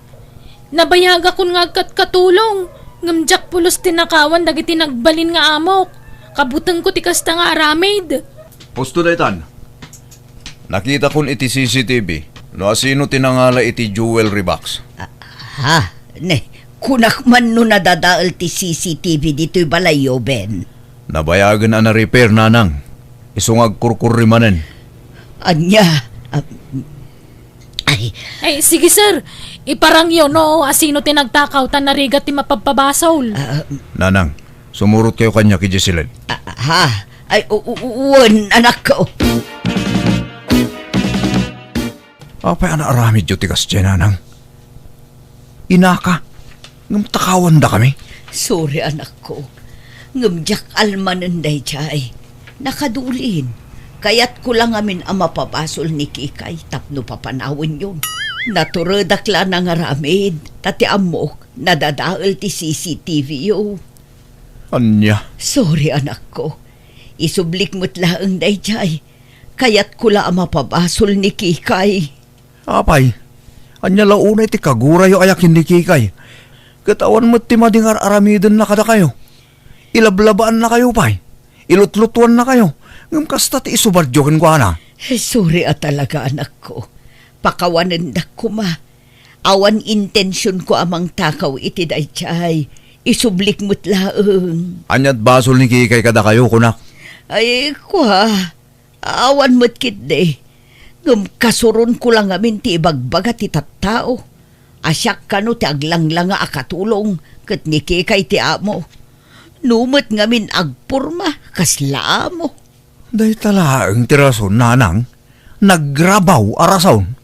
Nabayaga kun nga katulong. Ngamjak pulos tinakawan dagiti nagbalin nga amok. Kabutang ko ti kasta nga aramid. Posto daytan. Nakita kon iti CCTV. No asino tinangala iti jewelry box. Ha? Ne, kunak man no nadadaal ti CCTV dito'y balayo, Ben. Nabayagan na repair nanang. Isungag kurkurimanen. Anya? Ay, sige sir. Iparang yun, no? Asino tinagtakaw tan narigat ti mapapabasol. Nanang, sumurot kayo kanya kay Jessilyn. Ha? Ay, uwan, anak ko. Apay ana aramid yu tikas dyan, nanang. Inaka, ngamtakawan da kami. Sorry, anak ko. Ngamjak almanan day chay. Nakadulin. Kaya't ko lang amin ang mapapasol ni Kikay tapno papanawin yun. Naturedak lang ng aramid. Tati amok, nadadaal ti CCTV yo. Anya, Sorry, anak ko. Isublik mo't laang day chay. Kaya't ko lang ang mapapasol ni Kikay. apay. Anya launay ti kagurayo ayakin ni Kikay. Katawan mo't ti mading aramidin na kada kayo. Ilablabaan na kayo, pay. Ilutlutuan na kayo. Ngam kasta ti isubardyokin ko, ana. Sorry talaga, anak ko. Pakawanan da ko ma. Awan intensyon ko amang takaw iti day chay. Isublik mo't laang. Anyat basol ni Kikay kada kayo, kunak. Ay, kwa. Awan mo't kitde. Ngam kasuron ko lang amin ti ibagbaga ti tattao. Asyak ka no ti aglanglanga akatulong. Kat ni Kikay ti amo. Numot ngamin agpurma. Kasla mo. Day talaang ti rason, nanang. Naggrabaw arason.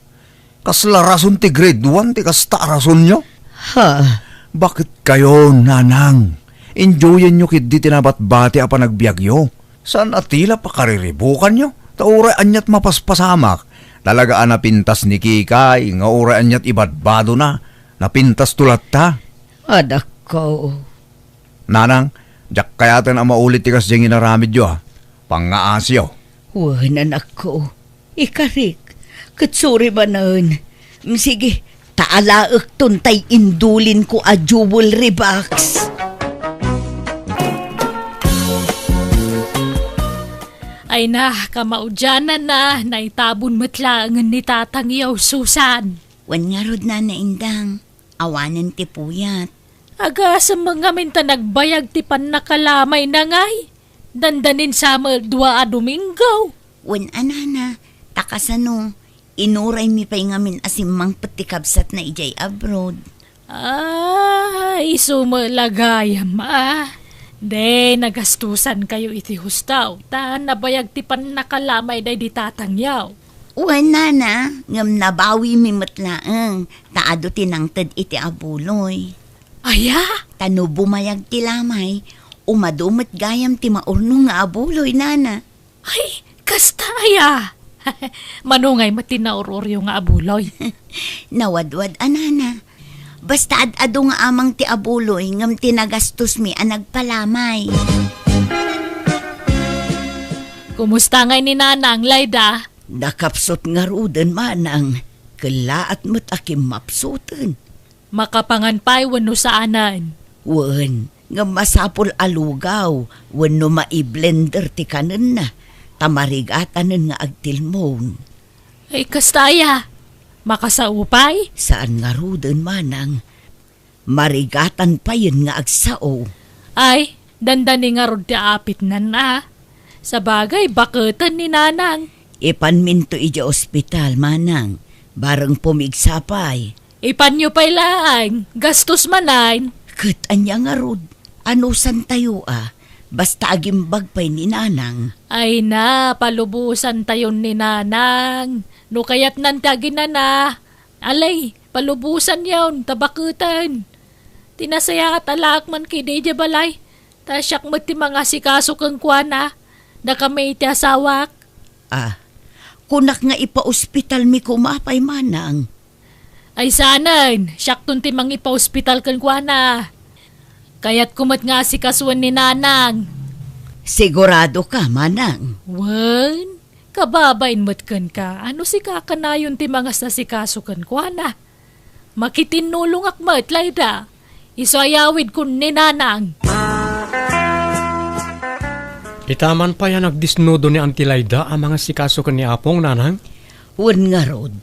Kasla rason ti grade 1 ti kasta rason nyo. Ha? Bakit kayo, nanang? Enjoyin nyo kit di tinabat-bati apa nagbiagyo. Saan atila pa kariribukan nyo? Tauray anyat mapaspasamak. Talagaan na pintas ni Kikay. Nga uray anyat ibadbado na. Napintas tulat ta. Anak ko. Nanang, jak kayatan ang maulit ti kas diyang inaramid yo ha. Pangaasyo. Wan, anak ko. Ikarik. Katsuri ba nun? Sige, taalaak tuntay indulin ko a jewelry box. Ay na, kamaudyanan na. Naitabon matlangan ni tatang yaw, Susan. Wan nga rod na naindang. Awanan ti puyat. Aga sa mga minta nagbayag ti pan nakalamay na ngay. Dandanin sa dua a Domingo. Wan anana, takasano, inuray mi pa'y ngamin asimang patikabsat na ijay abroad. Ay, sumalagayam De, nagastusan kayo iti hustaw. Nabayag ti pan nakalamay day di tatangyaw. Wan nana, ngam nabawi mi matlaang, taado tinangtad iti abuloy. Aya? Tano bumayag ti lamay, umadumot gayam ti maurno nga abuloy nana. Ay, kasta aya. Manungay matinauroryo nga abuloy. Nawadwad anana. Basta ad-ado nga amang ti abuloy ngam tinagastos mi ang nagpalamay. Kumusta ngay ni Nanang, Layda? Nakapsot nga ruden manang. Kalaat mo't akim mapsutan. Makapanganpay wano saanan. Wen, nga masapol alugaw. Wen no maiblender ti kanan na. Tamarigatanan nga agtilmon. Ay, kastaya. Makasaupay? Saan nga ruden manang? Marigatan pa yun nga agsao. Ay, dandani nga rod ti apit na na. Sa bagay, baketan ni Nanang. Ipanminto ija ospital manang. Bareng pumigsapay. Ipanyo pa'y laang, gastos manain. Kat anya nga rod. Ano san tayo Basta agimbag pa'y ni Nanang. Ay na, palubusan tayon ni Nanang. No kayat nantagin na. Alay, palubusan yawn, tabakutan. Tinasaya at alaak man kay Deja Balay. Tasyak mo ti mga sikaso kang kuwana. Na kami iti asawak. Kunak nga ipa-ospital mi kumapay manang. Ay sanan, syakton ti mang ipa-ospital kang kuwana. Kaya't kumat nga si kaswan ni Nanang. Sigurado ka manang. Wan, kababain mo't kan ka. Ano si kakanayon ti mga sasikaso kan kuwana? Makitinulong akmat, Layda. Isoayawid kun ni Nanang. Itaman pa yan nagdisnudo ni Auntie Layda ang mga sikaso kan ni Apong, Nanang? Wen nga rod.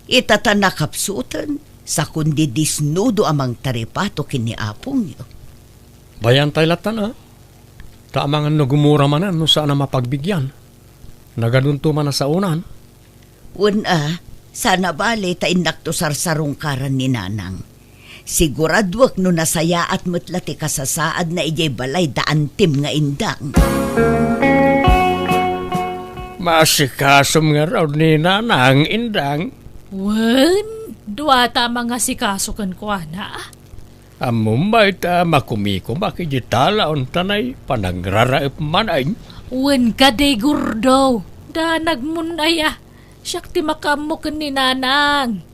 Itatanakapsutan sa kundi disnudo amang taripato kini apong yo. Bayan tayo latan, Taamang no gumura man no saan na mapagbigyan. Nagadunto man na sa unan. Wen sana bale ta indakto sarsarong karan ni Nanang. Siguradwak no nasaya at mutlati kasasaad na ijay balay daan tim nga indang. Masikasom nga raw ni Nanang indang. Wan, duwata mga sikaso kan kuwana. Amumbay ta makumiko makijitala on tanay panagraraip man ay. Wan ka day gurdo. Danag munaya. Siyak ti makamukan ni Nanang.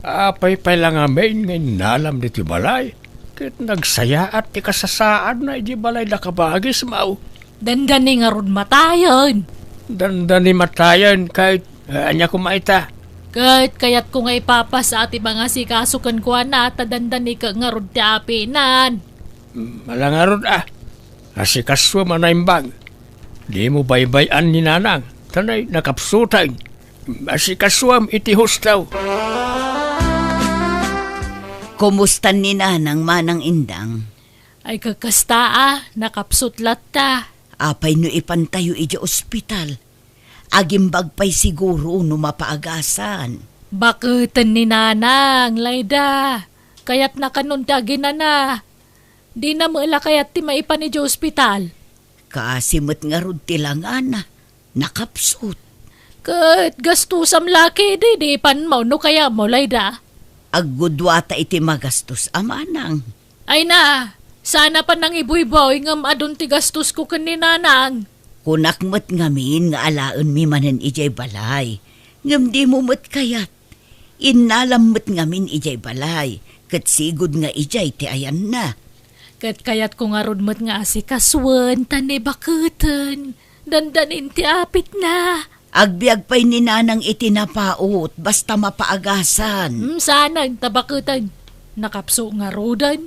Apay lang amin ngayon nalam dito balay. Kit nagsaya at ikasasaan na iji balay nakabagis mau. Dandani nga ron matayon. Dandani matayan kahit anya kumaita. Kahit kayat ko nga ipapa sa ati mga sikasukan ko na tadandani ka nga ron ti apinan. Malangarod Asikaswa manaimbag. Di mo baybayan ni Nanang. Tanay nakapsutan. Asikaswam iti hustaw. Kumusta ni Nanang manang indang? Ay kakasta nakapsutlat ta. Apay no ipantayo ija ospital. Agimbag pa'y siguro no mapaagasan. Bakutan ni Nanang, Layda. Kaya't nakanuntagin na. Di na mula kaya't ti maipan ni ospital. Kasimot nga rod tilangan nakapsut. Kat gastusam laki di pan mo no kaya mo, Layda. Aggudwata iti magastos amanang. Ay na, sana pa nang ibuy-boy ngam adun ti gastos ko kan ni Nanang. Kunak mo't ngamin nga alaon mi manen ijay balay. Ngam di mo mo't kayat. Inalam mo't ngamin ijay balay. Kat sigod nga ijay ti ayan na. Kat kayat ko nga ron mo't nga asikaswan, tani bakutan. Dandanin ti apit na. Agbiag pa'y ni Nanang itinapaot, basta mapaagasan. Sana tabakutan. Nakapso nga rodan.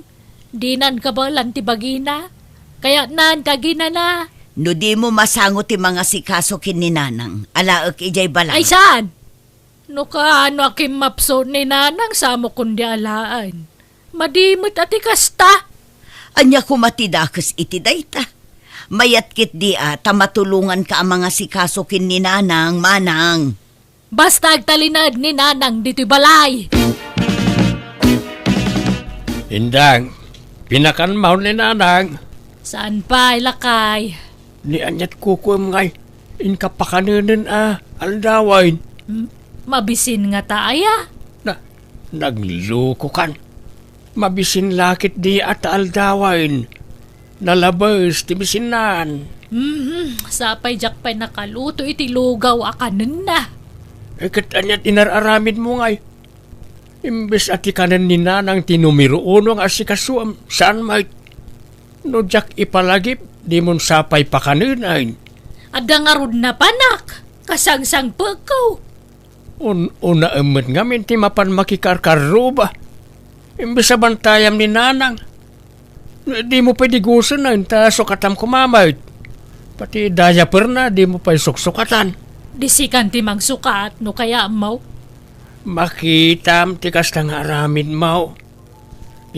Dinan ka ba lanti bagina? Kaya nan kagina na. No di mo masangot ti mga sikaso kin ni Nanang, alaak ijay balay. Ay saan? No ka ano akim mapso ni Nanang samo kundi alaan. Madimot ati kasta. Anya kumatidakas iti dayta. Mayat kit di tamatulungan ka ang mga sikaso kin ni Nanang, manang. Basta agtalinad ni Nanang dito'y balay. Indang, pinakanmaw ni Nanang. Saan pa ilakay? Ni anyat kukum ngay. Inkapakanunin aldawain. Mabisin nga taaya. Nagloko kan. Mabisin lakit di at aldawain. Nalabas ti bisinan. Sapay jak pa'y nakaluto iti lugaw akanin na. Kat anyat inararamid mo ngay. Imbes at ikanan ni nanang tinumiro uno ang asikasuam. Saan may no jak ipalagip di mon sapay pa kaninain. Ada nga rod na panak. Kasangsang pagkaw. Una emet ngamin ti mapan makikarkaro ba. Imbes sa bantayam ni nanang. Di mo pwede gusto na ta sukatam kumamay. Pati daya perna di mo pa suksukatan. Disikan ti magsukat no kaya mau. Makitam ti kastang aramid mau.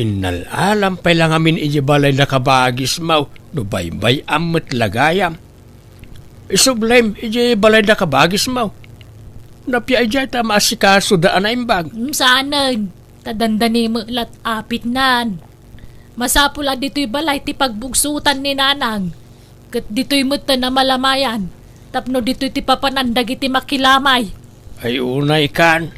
Inalalam pa lang amin ijibalay na kabagis mau. No baybay amet lagayam. Isublime ijibalay na kabagis mau. Napia ijay ta maasikaso daan na imbag. Saanan. Tadandani mo lat apit nan. Masapula dito'y balay ti pagbugsutan ni nanang. Kat dito'y muta na malamayan. Tapno dito'y ti papanandag iti makilamay. Ay unay kan.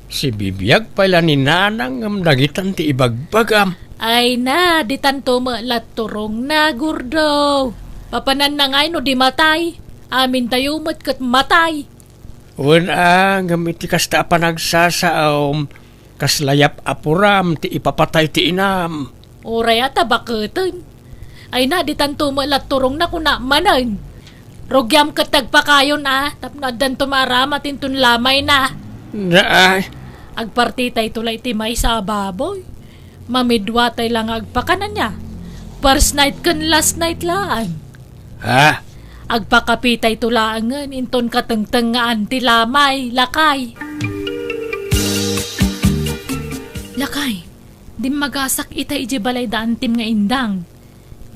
Si bibiyag pala ni nanang ang nagitan ti ibagbagam. Ay na, di tanto mo lat turong na gurdo. Papanan na ngay no di matay. Amin tayo mo't kat matay. Una, gamit ti kasta panagsasaom. Kaslayap apuram ti ipapatay ti inam. Oray ata baketen. Ay na, di tanto mo lat turong na kuna manan. Rogyam katagpakayon tapno adan tumaramatin tun lamay na. Naay, Agpartitay tulay ti may sa baboy. Mamidwatay lang agpakanan niya. First night kan last night lang. ha? Agpakapitay tulaangan inton katengtengaan ti lamay, lakay. Lakay, di magasak itay iji balay daan tim nga indang.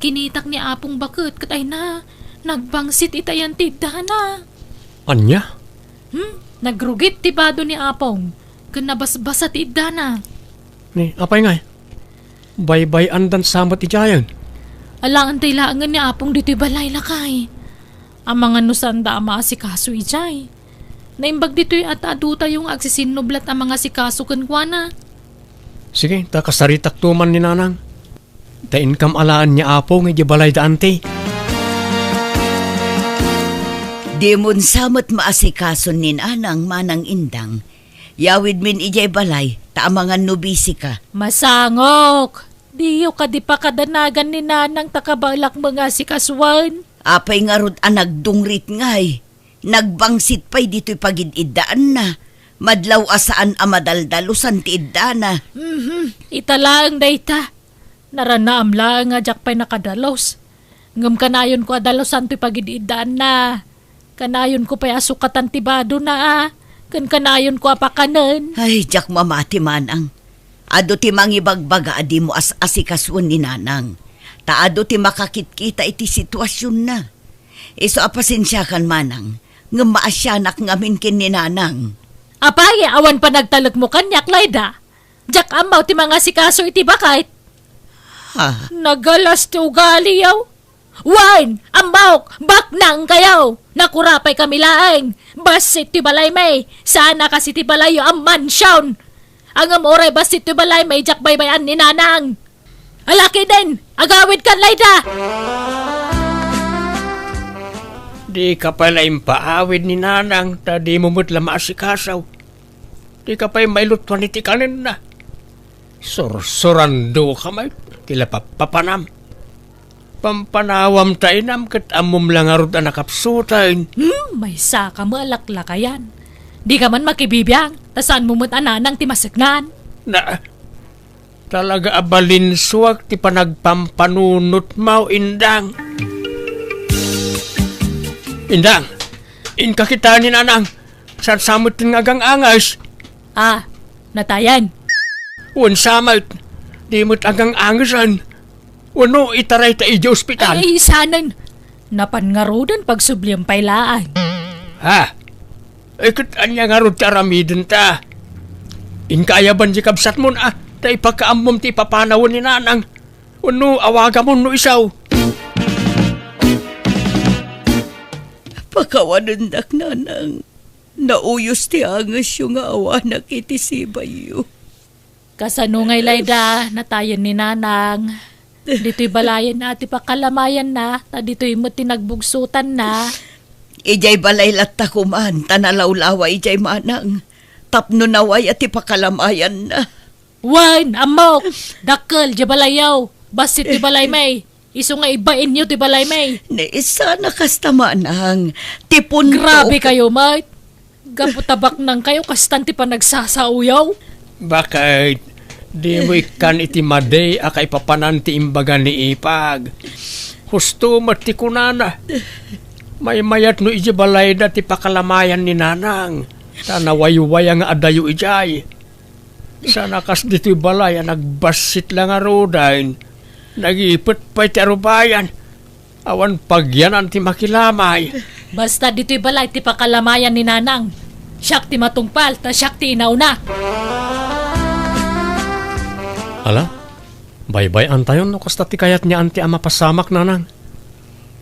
Kinitak ni apong bakit kat ay na, nagbangsit itayan ti dana. Anya? Nagrugit ti bado ni apong, kanabasbasa ti dana. Ni, apay ngay? Baybay andan samot ijayan. Alangan tay laangan ni apong dito'y balay, lakay. Ang mga nusanda ang maasikaso ijay. Naimbag dito'y at aduta yung agsisinublat ang mga sikaso kankwana. Sige, ta kasaritak tuman ni nanang. Ta income alaan niya apo nga di balay da ante. Di mon samot maasikason nin anang manang indang. Yawid min ijay balay, taamangan nubisi ka. Masangok! Diyo ka di pa kadanagan ni nanang takabalak mga sikaswan. Apay nga rod ang nagdungrit ngay. Nagbangsit pa'y dito'y pagididaan na. Madlaw asaan amadaldalusan ti iddana. Italaang dayta. Naranaam lang nga jak pa'y nakadalos. Ngam kanayon ko adalosan to'y pagididaan na. Kanayon ko pa'y asukatan tibado na Kan kanayon ko apakanan. Ay, jak mamati manang. Ado ti mangibagbaga adi mo asikaswan ni nanang. Taado ti makakitkita iti sitwasyon na. Iso apasensyakan manang. Nga maasyanak ngamin kin ni nanang. Apay, awan pa nagtalog mo kanyak, Layda. Jak amaw ti mga sikaso iti bakit. Ha? Nagalas ti ugali yaw. Wine! Ambawk! Baknang kayaw! Nakurapay kami laeng! Basit ti balay may! Sana kasi ti balayo ang mansyon! Ang amoray basit ti balay may jak baybayan ni nanang! Alaki din! Agawid kan, Layda! Di ka pala impaawid ni nanang ta di mo mo't lama asikasaw. Di ka pa'y mailutwan iti kanin na. Sursurando ka may tila papanam. Pampanawam ta inam kat amom lang arod ang nakapsutain. May saka mo alaklakayan. Di ka man makibibiyang, tasan mo mo't ananang ti masagnan. Na talaga abalinswag ti panagpampanunot mau indang. Indang, inkakita ni nanang. Saan samot tin ngagang angas? Natayan. Wan samot, di mo't agang angasan. Wano itaray ta iji ospital. Ay, sanan. Napangarodan pag subliyang pailaan. Ha? Ikot anya nga rod taramidin ta. Inkayaban di kabsat mo na, ta ipakaamom ti papanawon ni nanang. Wano awaga mo no isaw. Pakawanandak nanang. Nauyos ti angas yung awa na kitisibay yu. Kasano ngay, Layda, natayan ni nanang. Dito'y balayan na, ati pakalamayan na, ta dito'y mo tinagbugsutan na. Ijay balay latta kuman, tanalaw-lawa ijay manang. Tapno naway at ipakalamayan na. Wan, amok, dakkel, jabalayaw, basit ti balay may. Iso nga ibain nyo ti balay may. Naisa na kasta manang. Tipon Grabe kayo, mate. Gaputabak nang kayo, kastan ti pa nagsasauyaw. Bakit? Di mo ikan iti maday akay papanan ti imbaga ni ipag. Husto mati kunana. May mayat no iji balay na ti pakalamayan ni nanang. Tanaway-way ang adayo ijay. Sana kas dito'y balay nagbasit lang nga rodain. Nagipit pa'y ti arubayan. Awan pagyanan ti makilamay. Basta dito'y balay ti pakalamayan ni nanang. Siyak ti matungpal, ta siyak ti inauna. Ala, baybay antayon no kasta ti kayat niya anti ama pasamak nanang.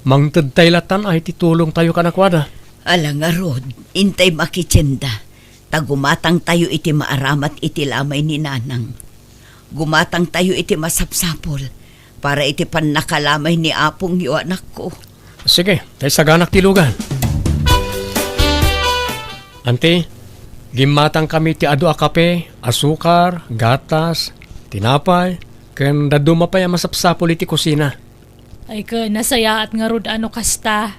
Mangted taylatan ay titulong tayo kanakwada. Alang nga rod, intay makitsenda. Tagumatang tayo iti maaramat iti lamay ni nanang. Gumatang tayo iti masapsapol para iti panakalamay ni apong yu anak ko. Sige, tayo saganak tilugan. Ante, gimatang kami ti adu a kape, asukar, gatas, tinapay, ken daduma pa yung masapsapol iti kusina. Ay ka, nasaya at nga rod ano kasta.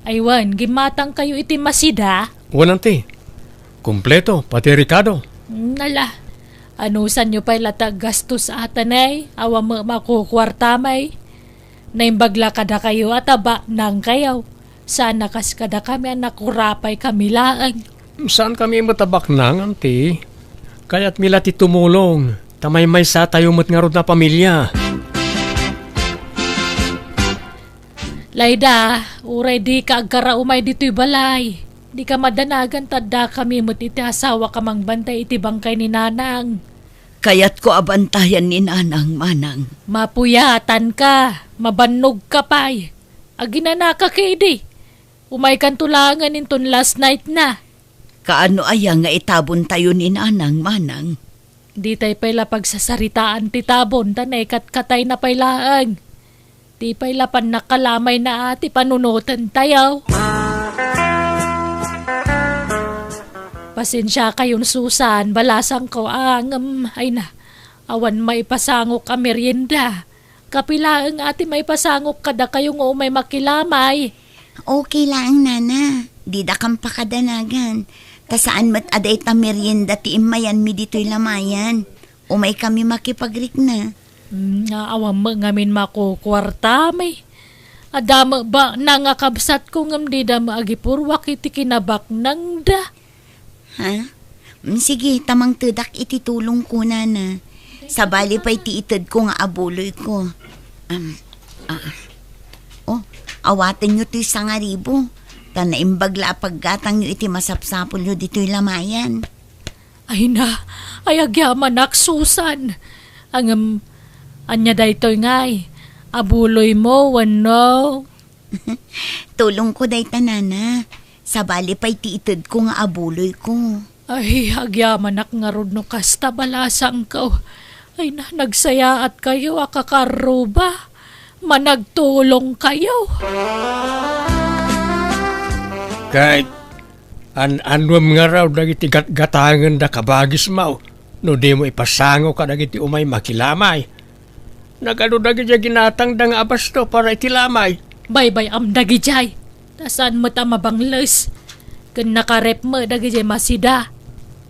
Aywan, gimatang kayo iti masida. Wanante, kumpleto, pati Ricardo. Nala, anusan nyo pa'y latag gastos atanay, awa mo makukwartamay. Naimbagla kada kayo at aba nang kayaw. Sana kas kada kami ang nakurapay kami laang. Saan kami matabak nang, ante? Kaya't mila ti tumulong. Tamay-may sa tayo mo't nga rod na pamilya. Layda, uray di ka agkara umay dito'y balay. Di ka madanagan tadda kami mo't iti asawa kamang bantay iti bangkay ni nanang. Kaya't ko abantayan ni nanang manang. Mapuyatan ka, mabannog ka pa'y. Aginana ka kidi. Umay kan tulangan inton last night na. Kaano aya nga itabon tayo ni nanang manang? Di tay payla pagsasaritaan ti tabon, tanay katay na paylaan. Di payla pan nakalamay na ati panunutan tayaw. Pasensya kayon Susan, balasang ko ay na, awan may pasangok ka merienda. Kapilaang ati may pasangok kada kayong may makilamay. Okay lang, nana. Di da kang pakadanagan. Ta saan mat aday ta merienda ti imayan mi dito'y lamayan. Umay kami makipagrik na. Awan mo ngamin makukwarta may. Adama ba nangakabsat ko ngam di da maagipurwak iti kinabak nang da. Ha? Sige, tamang tudak iti tulong ko, nana. Sa bali pa'y tiitad ko nga abuloy ko. Awatin nyo to'y 1,000. Tanaimbagla paggatang nyo iti masapsapol nyo dito'y lamayan. Ay na, ay agyaman ak Susan. Ang anya daytoy ngay. Abuloy mo, wano. Tulong ko day tanana. Sa bali pa'y tiitad ko nga abuloy ko. Ay, agyaman ak nga rod no kasta balasang ko. Ay na, nagsaya at kayo akakaruba. Managtulong kayo. Kahit anwam nga raw dagiti gatangan da kabagis mo. No di mo ipasango ka dagiti umay makilamay. Nagano dagiti ginatang dang abasto para itilamay. Bye-bye am dagijay. Tasan mo ta mabangles. Kan nakarep mo dagijay masida.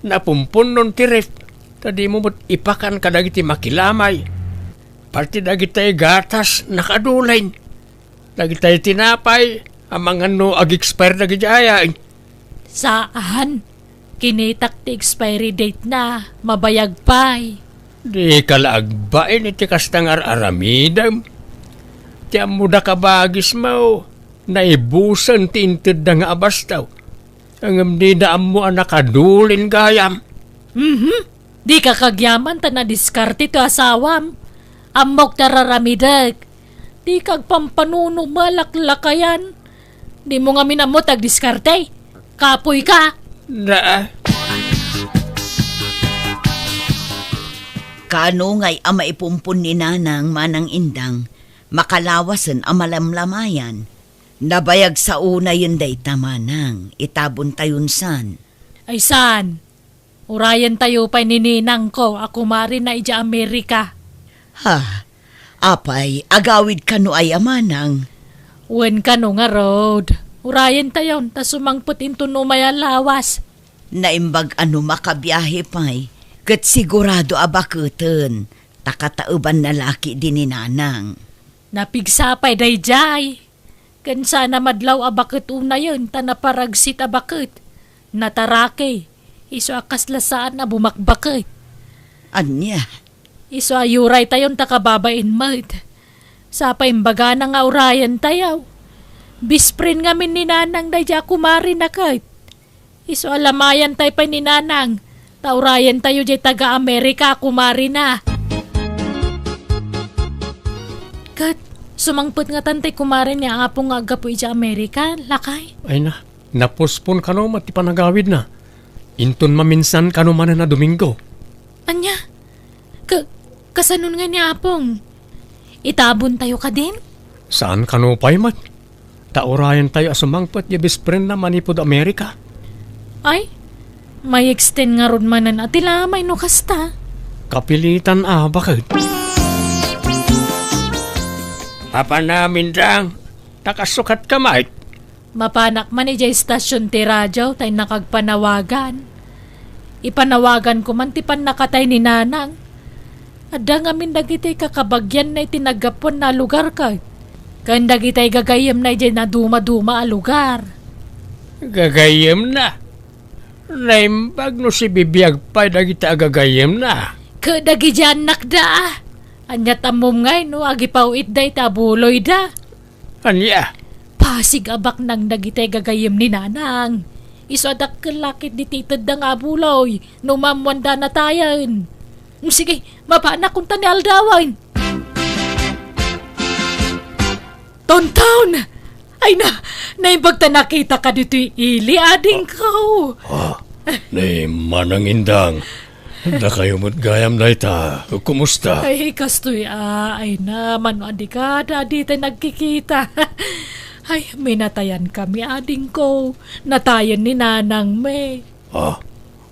Napumpun nun tirip. Tadi mo mo't ipakan ka dagiti makilamay. Parti dagiti gatas nakadulain. Dagiti tinapay. Amang ano ag-expire dagiti ayain. Saan? Kinitak ti expiry date na. Mabayag pa'y. Di kalaagbain iti kastangar aramidam. Tiyam mo da kabagis mo. Naibusan ti intid da nga abastaw. Ang di daam mo ang nakadulin gayam. Di ka kagyaman ta na diskarte to asawam. Amok tararamidag. Di kag pampanuno malaklakayan. Di mo nga minamot ag diskarte. Kapoy ka. Na, Kaano ngay ama ipumpun ni nanang manang indang, makalawasan ang malamlamayan. Nabayag sa una yun day tamanang, itabon tayon san. Ay san? Urayan tayo pa nininang ko, ako mari na ija Amerika. Ha, apay, agawid ka no ay amanang. Wen ka no nga road. Urayan tayo, ta sumangput into no maya lawas. Naimbag ano makabiyahe pa'y, kat sigurado abakutan, takatauban na laki din ni nanang. Napigsapay day jay. Kan sana madlaw abakit una yun, ta naparagsit abakit. Natarake, iso akas lasaan na bumakbakit. Anya, Iso ayuray tayon takababain mat. Sa paimbaga na nga urayan tayaw. Bisprin nga min ni nanang na dya kumari na kahit. Iso alamayan tayo pa ni nanang. Taurayan tayo dya taga-Amerika kumari na. Kat, sumangput nga tantay kumari niya apong nga agapo dya Amerika, lakay. Ay na, napospon ka no, mati panagawid na. Inton maminsan ka no man na Domingo. Anya, kasanon nga niya apong. Itabon tayo ka din? Saan ka no pa'y mat? Taurayan tayo asumangpat ya bispren na manipod Amerika. Ay, may extend nga ron manan at ilamay no kasta. Kapilitan bakit? Papa namin dang, nakasukat ka mait. Mapanak man ijay stasyon ti radyo tay nakagpanawagan. Ipanawagan ko man ti pan nakatay ni nanang. Adda nga min dagitay kakabagyan na itinagapon na lugar ka. Kan dagitay gagayem na ijay na duma-duma a lugar. Gagayem na. Naimbag no si bibiyag pa dagita gagayem na. Kadagi dyan nakda. Anyat amom ngay no agipawit day tabuloy da. Anya, Pasig abak nang dagitay gagayem ni nanang. Isodak kalakit di titad da nga buloy. No mamwanda na tayan. Sige, mapanak kung tani aldawan. Tonton! Ay na, naibag ta nakita ka dito ili, ading ko. ni manangindang. Da kayo mo't gayam na ita. Kumusta? Ay, kastoy, ay na, mano adi ka, dadi tayo nagkikita. Ay, may natayan kami, ading ko. Natayan ni nanang me.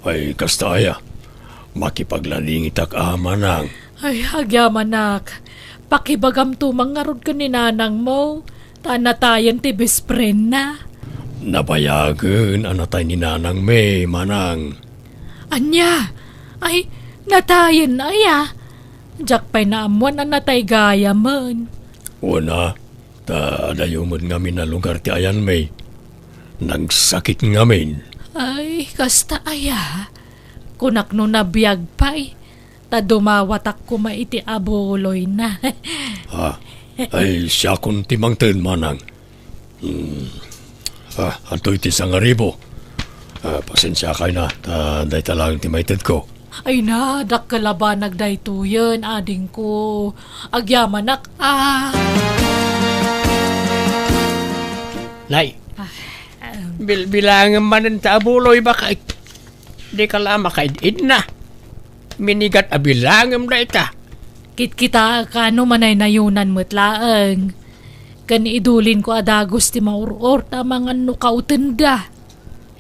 Ay kastaya. Makipaglaling itak amanang. Ay, agyamanak. Pakibagam tumang nga ron ka ni nanang mo. Tanatayan ti bespren na. Nabayagan anatay ni nanang may manang. Anya, ay, natayan na ya. Diyak pa'y naamuan ang natay gaya man. Una, dayo mo't ngamin na lugar ti ayan may. Nagsakit ngamin. Ay, kasta aya. Kunak no nabiyag pa'y. Ta dumawatak ko maiti abuloy na. Ay siya kung timangtin manang. Anto'y ti sangaribo. Pasensya kay na. Day talang timaited ko. Ay na, dakkalaban nagdaytuyan, ading ko. Agyamanak, Nay, bilangan manan ta abuloy baka di ka lama kaidid na. Minigat abilangam na ita. Kit-kita kano manay nayunan mo't laang. Kani idulin ko adagos ti mauror tamang ano kautenda.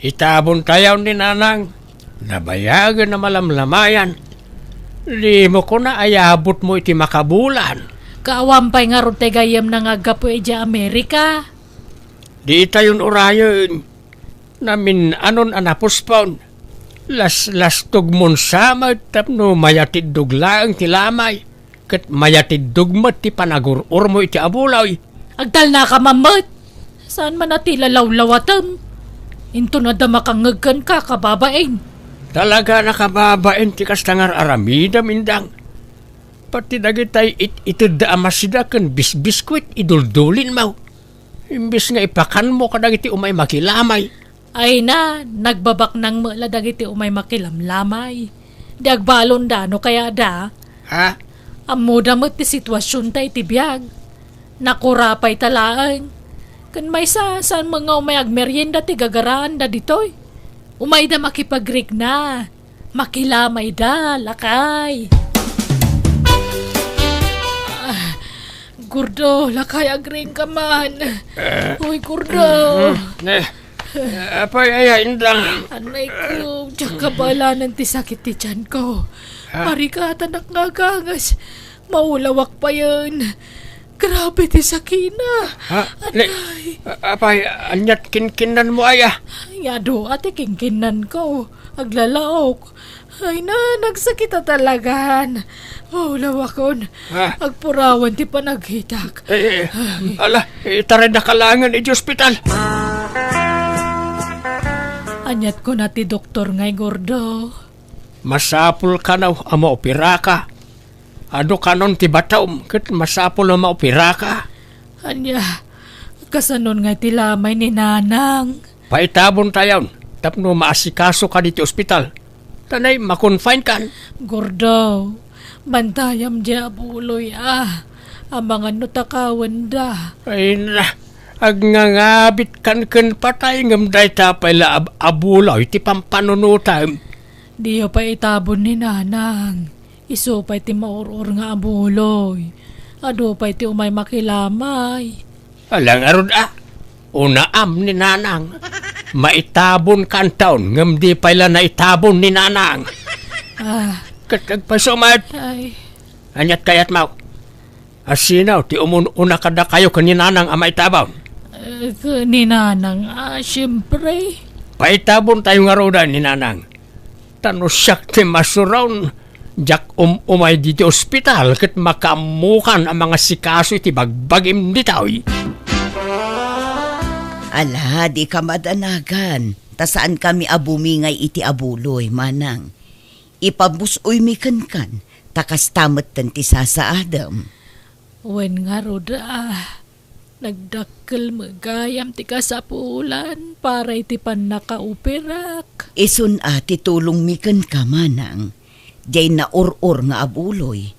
Itabon tayaw ni nanang. Nabayagan na malamlamayan. Di mo ko na ayabot mo iti makabulan. Kaawampay nga ron gayam na nga gapo eja Amerika. Di tayon orayon. Namin anon anapos paon. Las tugmon samad tapno mayatid duglaang ti lamay. Kat mayatid dugmat ti panagurur mo iti abulay. Agdal na ka mamot. Saan man ati lalawlawatam? Into na damakangagkan ka kababain. Talaga nakababain ti kastangar aramida mindang. Pati dagitay itid da amasida kan bisbiskwit iduldulin mo. Imbis nga ipakan mo kadagiti umay makilamay. Ay na, nagbabak ng mula dagiti umay makilamlamay. Di agbalon da, no kaya da? Ha? Amuda mo ti sitwasyon tayo ti biyag. Nakurapay talaan. Kan may saan mga umay agmeryenda ti gagaraan da ditoy. Umay da makipagrig na. Makilamay da, lakay. Gordo, lakay agring ka man. Uy, Gordo. Apay ay indang. Anay ko, diyan ka bala ng tisakit ti tiyan ko. Pari ka tanak nga gangas. Maulawak pa yan. Grabe ti sakina. Apay, anyat kinkinan mo aya. Yado, ate kingkinan ko. Aglalaok. Ay na, nagsakita talagan. Maulawakon. Agpurawan ti panaghitak. Ala, itaray na kalangan iti ospital. Anyat ko na ti doktor ngay, Gordo. Masapul ka na maopira ka. Ano kanon ti bataom, kat masapul na maopira ka. Anya, kasanon nga ti lamay ni Nanang. Paitabon tayon, tapno maasikaso ka dito ospital. Tanay, makonfine kan. Gordo, bantayam di abuloy Ang mga nutakawan da. Ay na, agngangabit kan patay ngam day tapay la abulaw, iti pampanunutam. Diyo pa itabon ni Nanang. Iso pa iti maurur nga abuloy. Ado pa iti umay makilamay. Alang arod unaam ni Nanang. Maitabon kan taon, ngam di pala na itabon ni Nanang. Katagpasumat. Ay, Anyat kayat mau. Asinaw, ti una kada kayo ka ni Nanang ang maitabon. ni Nanang, siyempre. Paitabon tayo nga roda ni Nanang. Tano siyak ti masuraw. Jak umay dito ospital kat makamukan ang mga sikaso iti bagbagim di taoy. Ala, di ka madanagan. Ta saan kami abumingay iti abuloy, Manang. Ipabusoy mi kan, takas tamat ti sasaadam. Wen nga roda, nagdakkel magayam ti kasapulan para iti pan nakauperak. Isun ati tulong mi kan ka, Manang. Diyay na or nga abuloy.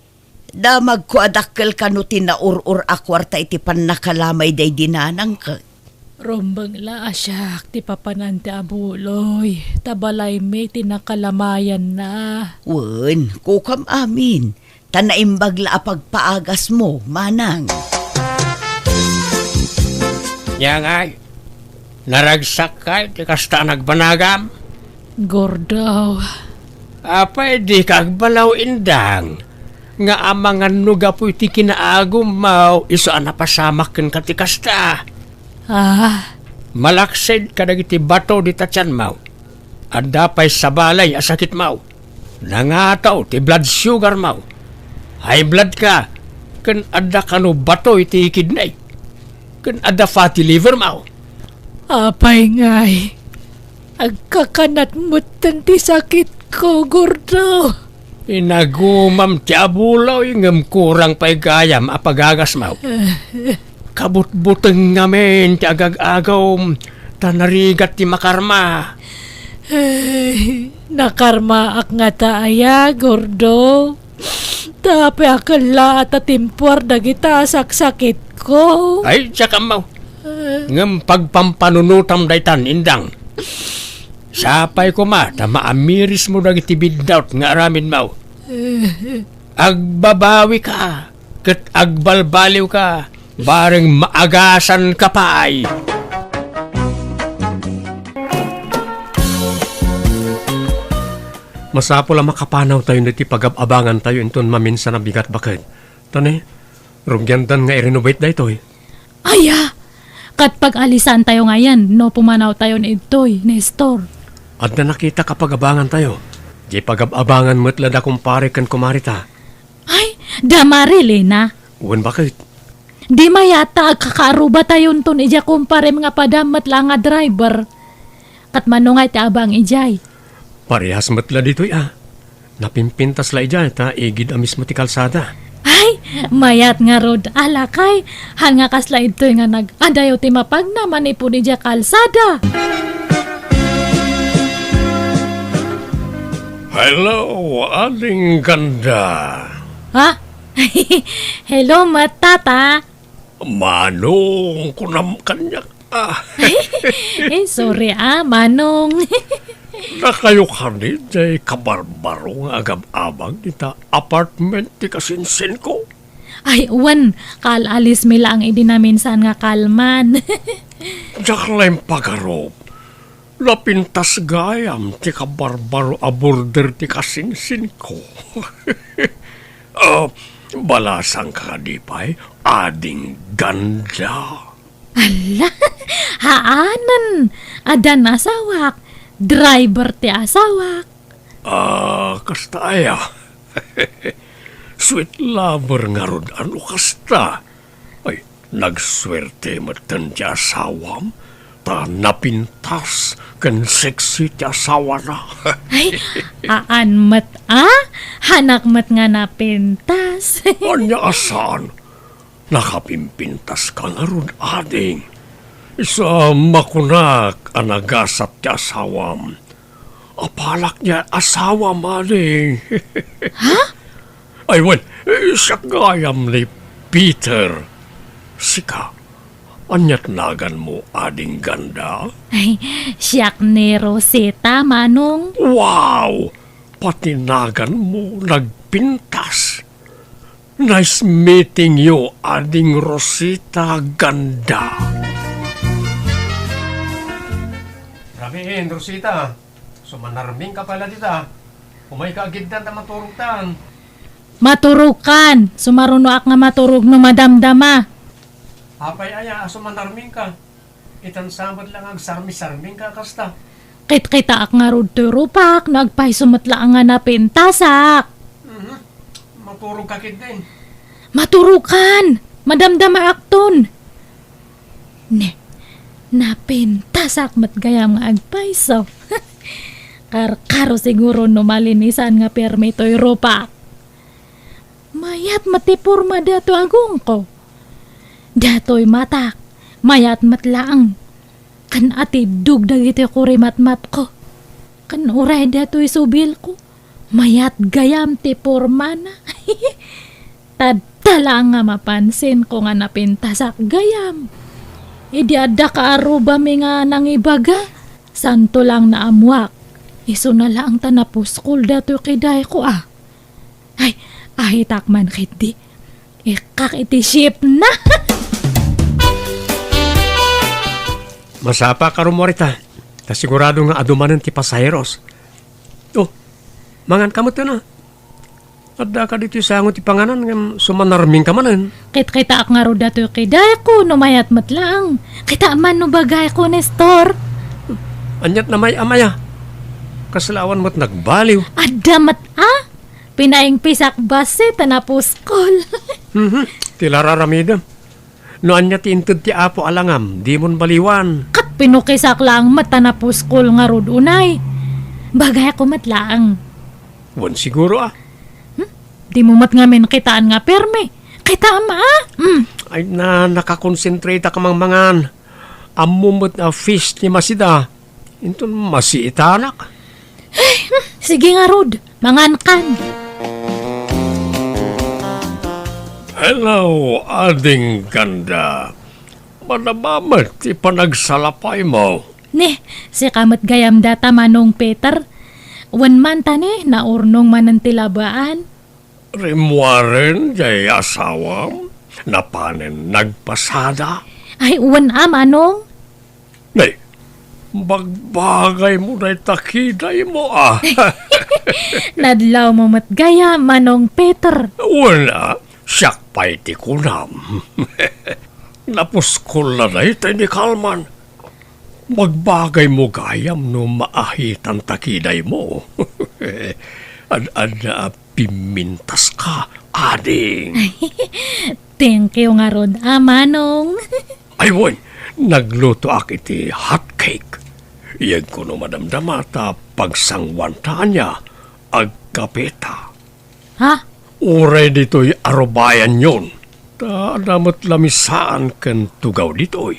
Damag ko adakkel kano ti na or akwarta iti pan nakalamay day dinanang ka. Rombang la asyak ti papanante abuloy. Tabalay may tinakalamayan na. Wen, kukam amin. Tanaimbag la apagpaagas mo, Manang. Yang ay, naragsak kay ti kasta nagbanagam. Gordo, Apay di kagbalaw indang. Nga amangan nuga po iti kinaagum mau iso anapasamak ken kati kasta. Malaksid kadag iti bato di tatyan mau. Adda pa'y sabalay asakit mau. Nangataw ti blood sugar mau. High blood ka. Ken adda kano bato iti kidney. Ken adda fatty liver mau. apay ngay. Agkakanat mo ti sakit ko, Gordo. Inagumam ti abulaw ingem kurang pa'y gayam apagagas mau. Kabut-buteng ngamin ti agag-agaw tanarigat ti makarma. Nakarma ak nga taaya, Gordo. Tapi akala at timpor dagita saksakit ko. Ay, tsaka mau. Ngem pagpampanunutam daytan indang. Sapay ko maamiris mo dagiti biddaut nga aramin mau. Agbabawi ka, ket agbalbaliw ka, bareng maagasan ka pa ay. Masapo lang makapanaw tayo na ti pag-abangan tayo inton maminsan ang bigat bakit. Tani, rugyandan nga i-renovate da ito eh. Aya! Kat pag-alisan tayo ngayon, no pumanaw tayo ni Itoy, Nestor. At na nakita kapag abangan tayo. Di pag-abangan mo't lada kumpare kan kumarita. Ay, damari, Lena. Uwan bakit? Di mayata kakaaruba tayo ton ija kumpare mga padamat lang nga driver. Kat manungay ti abang ijay. Parehas mo't la dito Napimpintas la ija ta igid amis mo ti kalsada. Ay, mayat nga rod alakay. Han nga kasla ito nga nag-adayo ti mapag naman ipo ni ija kalsada. Hello, aling ganda. Ha? Hello, matata. Manong kunam kanyak. Sorry Manong. Na kayo kanit ay kabarbaro nga agam-abang dita apartment ti kasinsin ko. Ay, uwan, kalalis mi lang idinaminsan nga kalman. Jaklaim pagarob. Lapintas gayam ti kabarbaro a border ti kasinsin ko. Balasang ka di pa'y ading ganda. Ala, haanan, adan asawak, driver ti asawak. Kasta aya. Sweet lover nga rod ano kasta. Ay, nagswerte matan ti asawam. Ta napintas kan sexy ti asawa na. Ay, mat hanak mat nga napintas. Anya asan? Nakapimpintas ka nga ron ading. Isa makunak anagasat ti asawam. Apalak niya asawa maling. Ha? Ay, wan, siya gayam ni Peter. Sika, anyat nagan mo ading ganda? Ay, siyak ni Rosita, manong. Wow! Patinagan mo nagpintas. Nice meeting you, ading Rosita ganda. Rabihin, Rosita. Sumanarming ka pala dita. Umay ka agiddan ta maturugtan. Maturukan, sumaruno ak nga maturog no madamdama. Apay aya, sumanarming ka. Itan samad lang ag sarmi-sarming ka kasta. Kit-kita ak nga rod turupak, nagpay sumatla nga napintasak. Maturog ka kid din. Maturukan, madamdama akton. Ne, napintasak mat gayam nga agpayso. Karo siguro no malinisan nga permitoy rupak. Mayat matipurma dato agong ko. Datoy matak, mayat matlaang. Kan ati dugdag iti kurimat-mat ko. Kan uray datoy subil ko. Mayat gayam ti porma na. Tadtala nga mapansin ko nga napintasak gayam. Idi adda ka aruba mi nga nangibaga. Santo lang na amwak. Iso na lang tanapuskol datoy kiday ko Ay, ahitak man kiti. Ikak iti ship na. Masapa ka rumorita. Ta sigurado nga adumanan ti pasayeros. Oh, mangan kamot na. Adda ka dito sa angon ti panganan nga sumanarming ka manan. Kit-kita ak nga ro datoy kiday ko no mayat matlaang. Kita man no bagay ko Nestor. Anyat na may amaya. Kaslawan mo't nagbaliw. Adamat Pinaing pisak base tanapuskol. Tilararamida. No anya ti intud ti apo alangam, di mon baliwan. Kat pinukisak lang matanapuskol nga rod unay. Bagay ako matlaang. Wan siguro Di mo mat ngamin kitaan nga perme. Kita ama Ay na nakakonsentrate ka mang mangan. Amumot na fish ni masida. Inton masiitanak. Sige nga rod, mangan kan. Hello, ading ganda. Manabamat ipanagsalapay mo. Ne, si kamat gayam data manong Peter. Wan man tane na urnong manantilabaan. Rimwaren jay asawam. Napanen nagpasada. Ay wan manong. Nay, bagbagay mo na takiday mo Nadlaw mo mat gaya manong Peter. Wala, siyak pa'y ti kunam. Napuskol na ito ni Kalman. Magbagay mo gayam no maahitan takiday mo. Ad pimintas ka, ading. Thank you nga rod, manong. Ay, woy, nagluto ak iti hot cake. Iyan ko no madamdamata pagsangwantaan niya agkapeta. Ha? Uray dito'y arobayan yon. Damat lamisaan kan tugaw dito'y.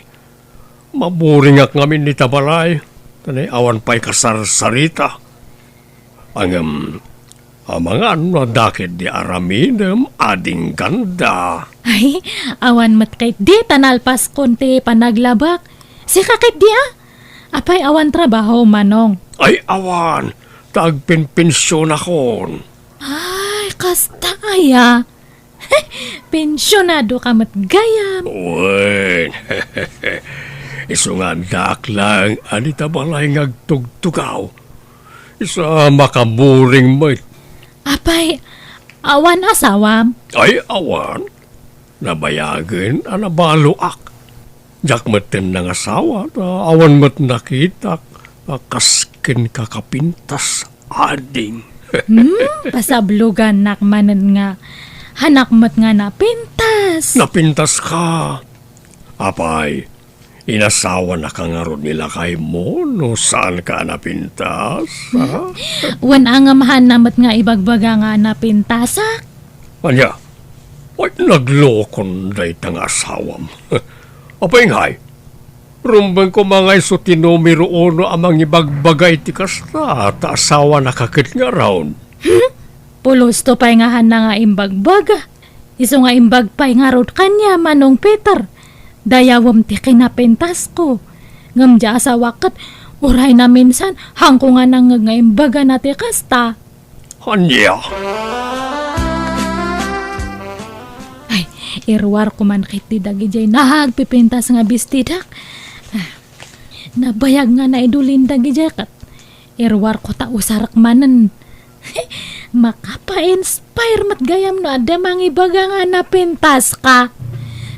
Maburing ak ngamin ni tabalay. Tanay awan pa'y kasarsarita. Ang mga dakit di aramidem ading ganda. Ay, awan mat kay di tanalpas konti panaglabak. Si kakit di Apay awan trabaho manong. Ay awan, tagpinpinsyon akon. Ay, kasta aya. Pensyonado ka mat gayam. Wen, iso nga dak lang, anita balay ngagtugtugaw. Isa makamuring mo. Apay, awan asawam. Ay, awan. Nabayagin, anabaluak. Jak matin ng asawa, awan mat nakita, kaskin kakapintas, ading. Pasablugan nakmanan nga. Hanak mat nga napintas. Napintas ka. Apay, inasawa na kangarod nila kay mo, no saan ka napintas? Ha? Wan angamahan namat nga ibagbaga nga napintasak. Anya, ay naglokon day tang asawam. Apay ngay, rumbang ko mga iso tinomero ono amang ibagbagay ti kasta, ta asawa nakakit nga raon. Pulos to pay nga na nga imbagbaga. Iso nga imbagpay nga rod kanya manong Peter. Dayawam ti kinapintas ko. Ngam dya asawa kat, uray na minsan, hangko nga nang nga imbaga na ti kasta. Anya, Ay, irwar ko man kit ti dagi jay nahagpipintas nga bistidak. Nabayag nga na idulin dagi jay kat. Irwar ko ta usarak manen. Makapa-inspire mat gayam no ada mangibaga nga napintas ka.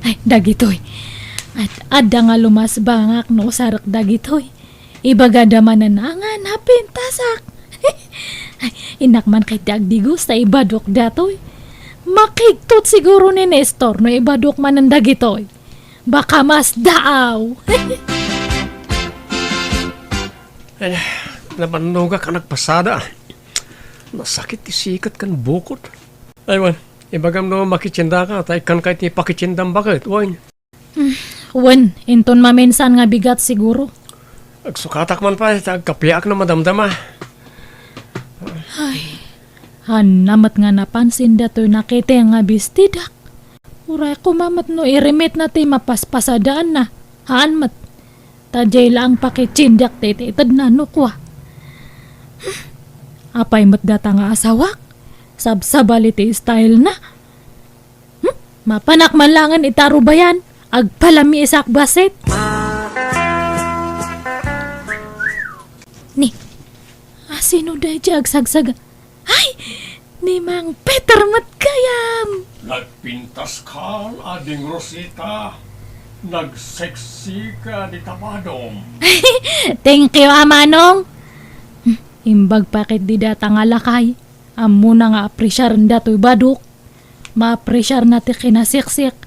Ay, dagitoy. At ada nga lumas bangak no usarak dagitoy. Ibaga damanan na nga napintasak. Ay, inak man kay dagdigos sa ibadok datoy. Makigtot siguro ni Nestor no ibadok man ang dagitoy. Baka mas daaw. ay, napanuga ka nagpasada. Nasakit ti sikat kan bukot. Ay, wan, ibagam no makitsinda ka, tay kan kahit ni pakitsindang bakit, wan. Wen, inton maminsan nga bigat siguro. Agsukatak man pa, kapiak na madamdama. Hanamat nga napansin datoy nakita nga bistidak. Uray ko mamat no irimit na ti mapaspasadaan na. Haan mat. Tajay lang pakitsindak ti itad na nukwa. Apay mat data nga asawak. Sabsabaliti style na. Mapanak malangan itaro bayan. Agpalami isak basit. Ni, sino dahi dya agsagsaga? Ay, ni Mang Peter Matkayam. Nagpintas ka, ading Rosita. Nagseksi ka di tamadong. Thank you, Amanong. Imbag pakit di data nga lakay. Amo na nga apresyar dato'y baduk. Ma-apresyar na ti kinasiksik.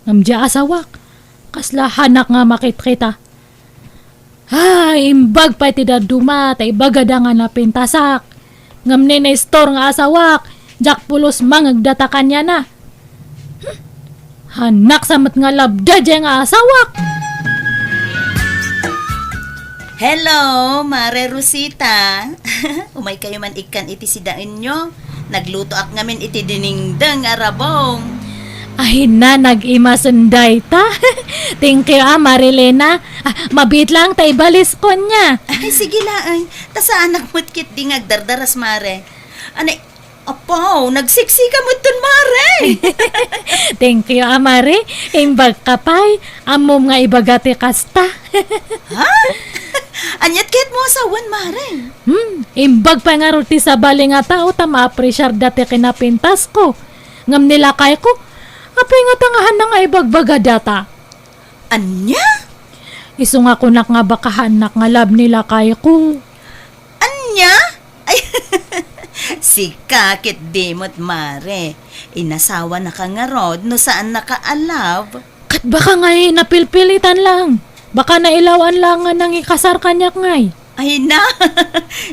Ngamdya asawak. Kaslahanak nga makit kita. Ay, imbag pa ti daduma. Tay bagada nga napintasak. Ngam ni Nestor nga asawak. Jak pulos mangagdata kanya na. Hanak samat nga labda dya nga asawak. Hello, Mare Rosita. Umay kayo man ikan iti sidain nyo. Nagluto ak ngamin iti diningdang arabong. Ay na, nag-imasunday ta. Thank you, Marilena. Mabit lang tay balis ko niya. Ay, sige lang. Ta sa anak mo't kit di ngagdardaras, Mare. Anay, apaw, nagsiksi ka mo't dun, Mare. Thank you, Mare. Imbag kapay. Amom nga ibagati kasta. Ha? Anyat kit mo asawan, Mare. Imbag pa nga ruti sa bali nga tao ta ma-apresyar dati kinapintas ko. Ngam nila kay ko. Apay nga tangahan na nga ibagbaga data. Anya? Isu nga kunak nga bakahan nak nga lab nila kay ko. Anya? Ay, si kakit dimot, Mare. Inasawa na ka nga rod no saan nakaalaw. Kat baka nga napilpilitan lang. Baka nailawan lang nga nang ikasar kanyak ngay. Ay na,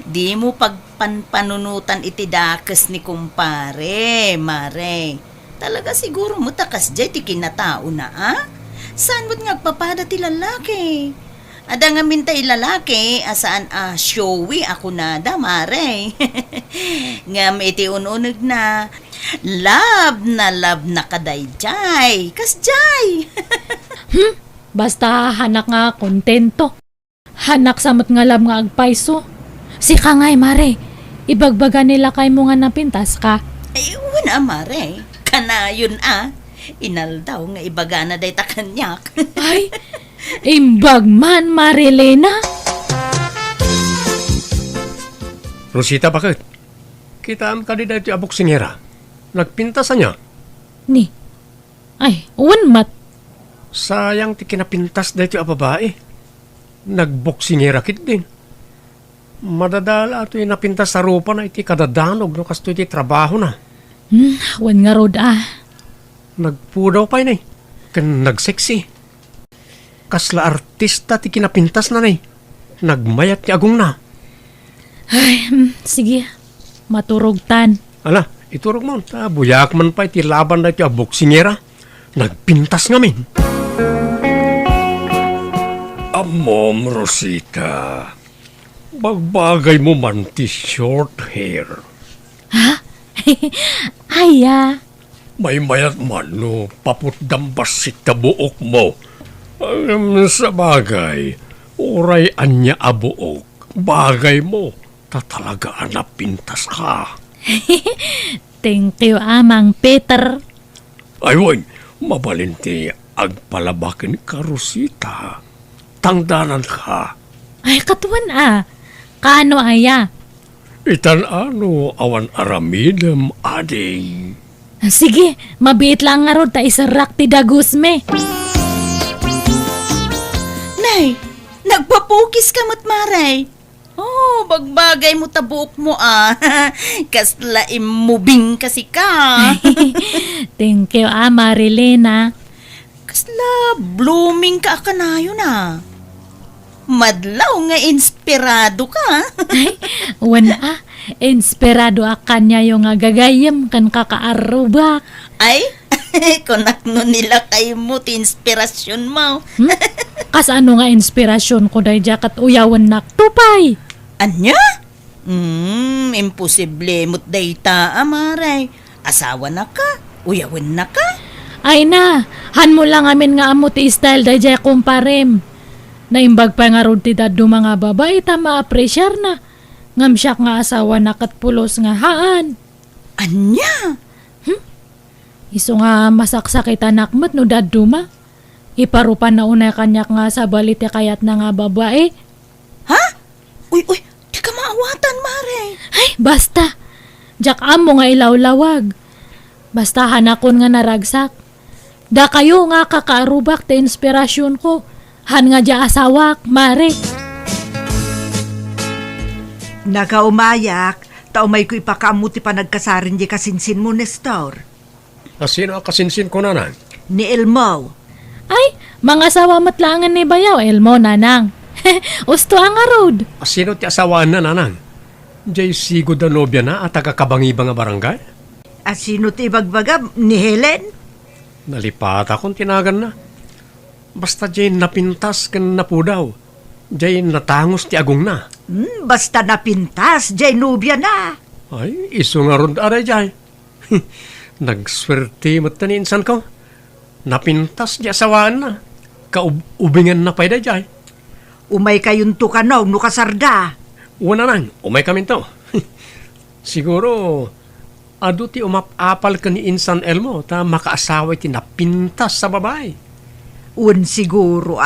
di mo pagpanpanunutan iti dakas ni kumpare, Mare. Talaga siguro mo takas jay ti kinatao na, Saan mo't ngagpapada ti lalaki? Ada nga minta lalaki, asaan showy ako na da, Mare. Ngam iti ununag na, love na kaday jay, kas jay. Basta hanak nga kontento. Hanak samot nga lab nga agpaiso. Si ka ngay, Mare. Ibagbaga nila kay mo nga napintas ka. Ay, wala, Mare. kanayon Inaldaw nga ibaga na day takanyak. Ay, imbag man, Marilena. Rosita, bakit? Kitaan ka di dito abok singera. Nagpintasan niya. Ni, ay, mat. Sayang ti kinapintas dito a babae. Nagboksingera kit din. Madadala ito yung napintas sa rupa na iti kadadanog no kasto iti trabaho na. Wan nga rod Nagpudaw pa yun Kan nagseksi. Kasla artista ti kinapintas na Nagmayat ti agong na. Ay, sige, maturog tan. Ala, iturog mo. Buyak man pa iti laban na iti abok singera. Nagpintas ngamin. Amom, Rosita. Bagbagay mo man ti short hair. Ha? Aya. May mayat man no, paputdambas si tabuok mo. Sa bagay, oray anya abuok, bagay mo, tatalagaan na pintas ka. Thank you, Amang Peter. Aywan, mabalinti agpalabakin ka, Rosita. Tangdanan ka. Ay, katuan Kaano aya? Itan ano awan aramidem ading. Sige, mabiit lang nga rod ta isarak ti dagusme. Nay, nagpapukis ka matmaray. Oh, bagbagay mo tabuok mo Kasla imubing kasi ka. Thank you, Marilena. Kasla blooming ka kanayo na. Madlaw nga inspirado ka. Ay, wana inspirado akan niya yung gagayam kan kakaarubak. Ay, konakno nila kay mo ti inspirasyon mo. Kas ano nga inspirasyon ko day jakat uyawan naktupay. Anya? Imposible mo't dayta, amaray. Asawa na ka, uyawan na ka. Ay na, han mo lang amin nga amo ti style day jay kumparem. Naimbag pa nga rod ti daddo mga babae ta maapresyar na. Ngam siya nga asawa na katpulos nga haan. Anya? Iso nga masaksakit anak mo't no daddo ma. Iparupan na unay kanyak nga sa balite kayat na nga babae. Ha? Uy, di ka maawatan, mare. Ay, basta. Jak amo nga ilawlawag. Basta hanakon nga naragsak. Da kayo nga kakaarubak ti inspirasyon ko. Han nga dya asawak, mare. Nagaumayak, taumay ko ipakamuti pa nagkasarin di kasinsin mo, Nestor. Sino ang kasinsin ko nanan? Ni Elmo. Ay, mga asawa matlangan ni Bayaw, Elmo, nanang. Usto ang arod. Sino ti asawaan na nanan? Jay sigo da nobya na at taga-kabangiba nga barangay? Sino ti ibagbaga? Ni Helen? Nalipat akong tinagan na. Basta jay napintas kan napudaw. Jay natangos ti agong na. Basta napintas, jay nubya na. Ay, iso nga ron aray jay. Nagswerte mo't taninsan ko. Napintas di asawaan na. Kaubingan na pa'y da jay. Umay kayong tukanaw, no kasarda. Una nang, umay kami to. Siguro, adu ti umapapal ka ni Insan Elmo ta makaasawa ti napintas sa babae. Un siguro,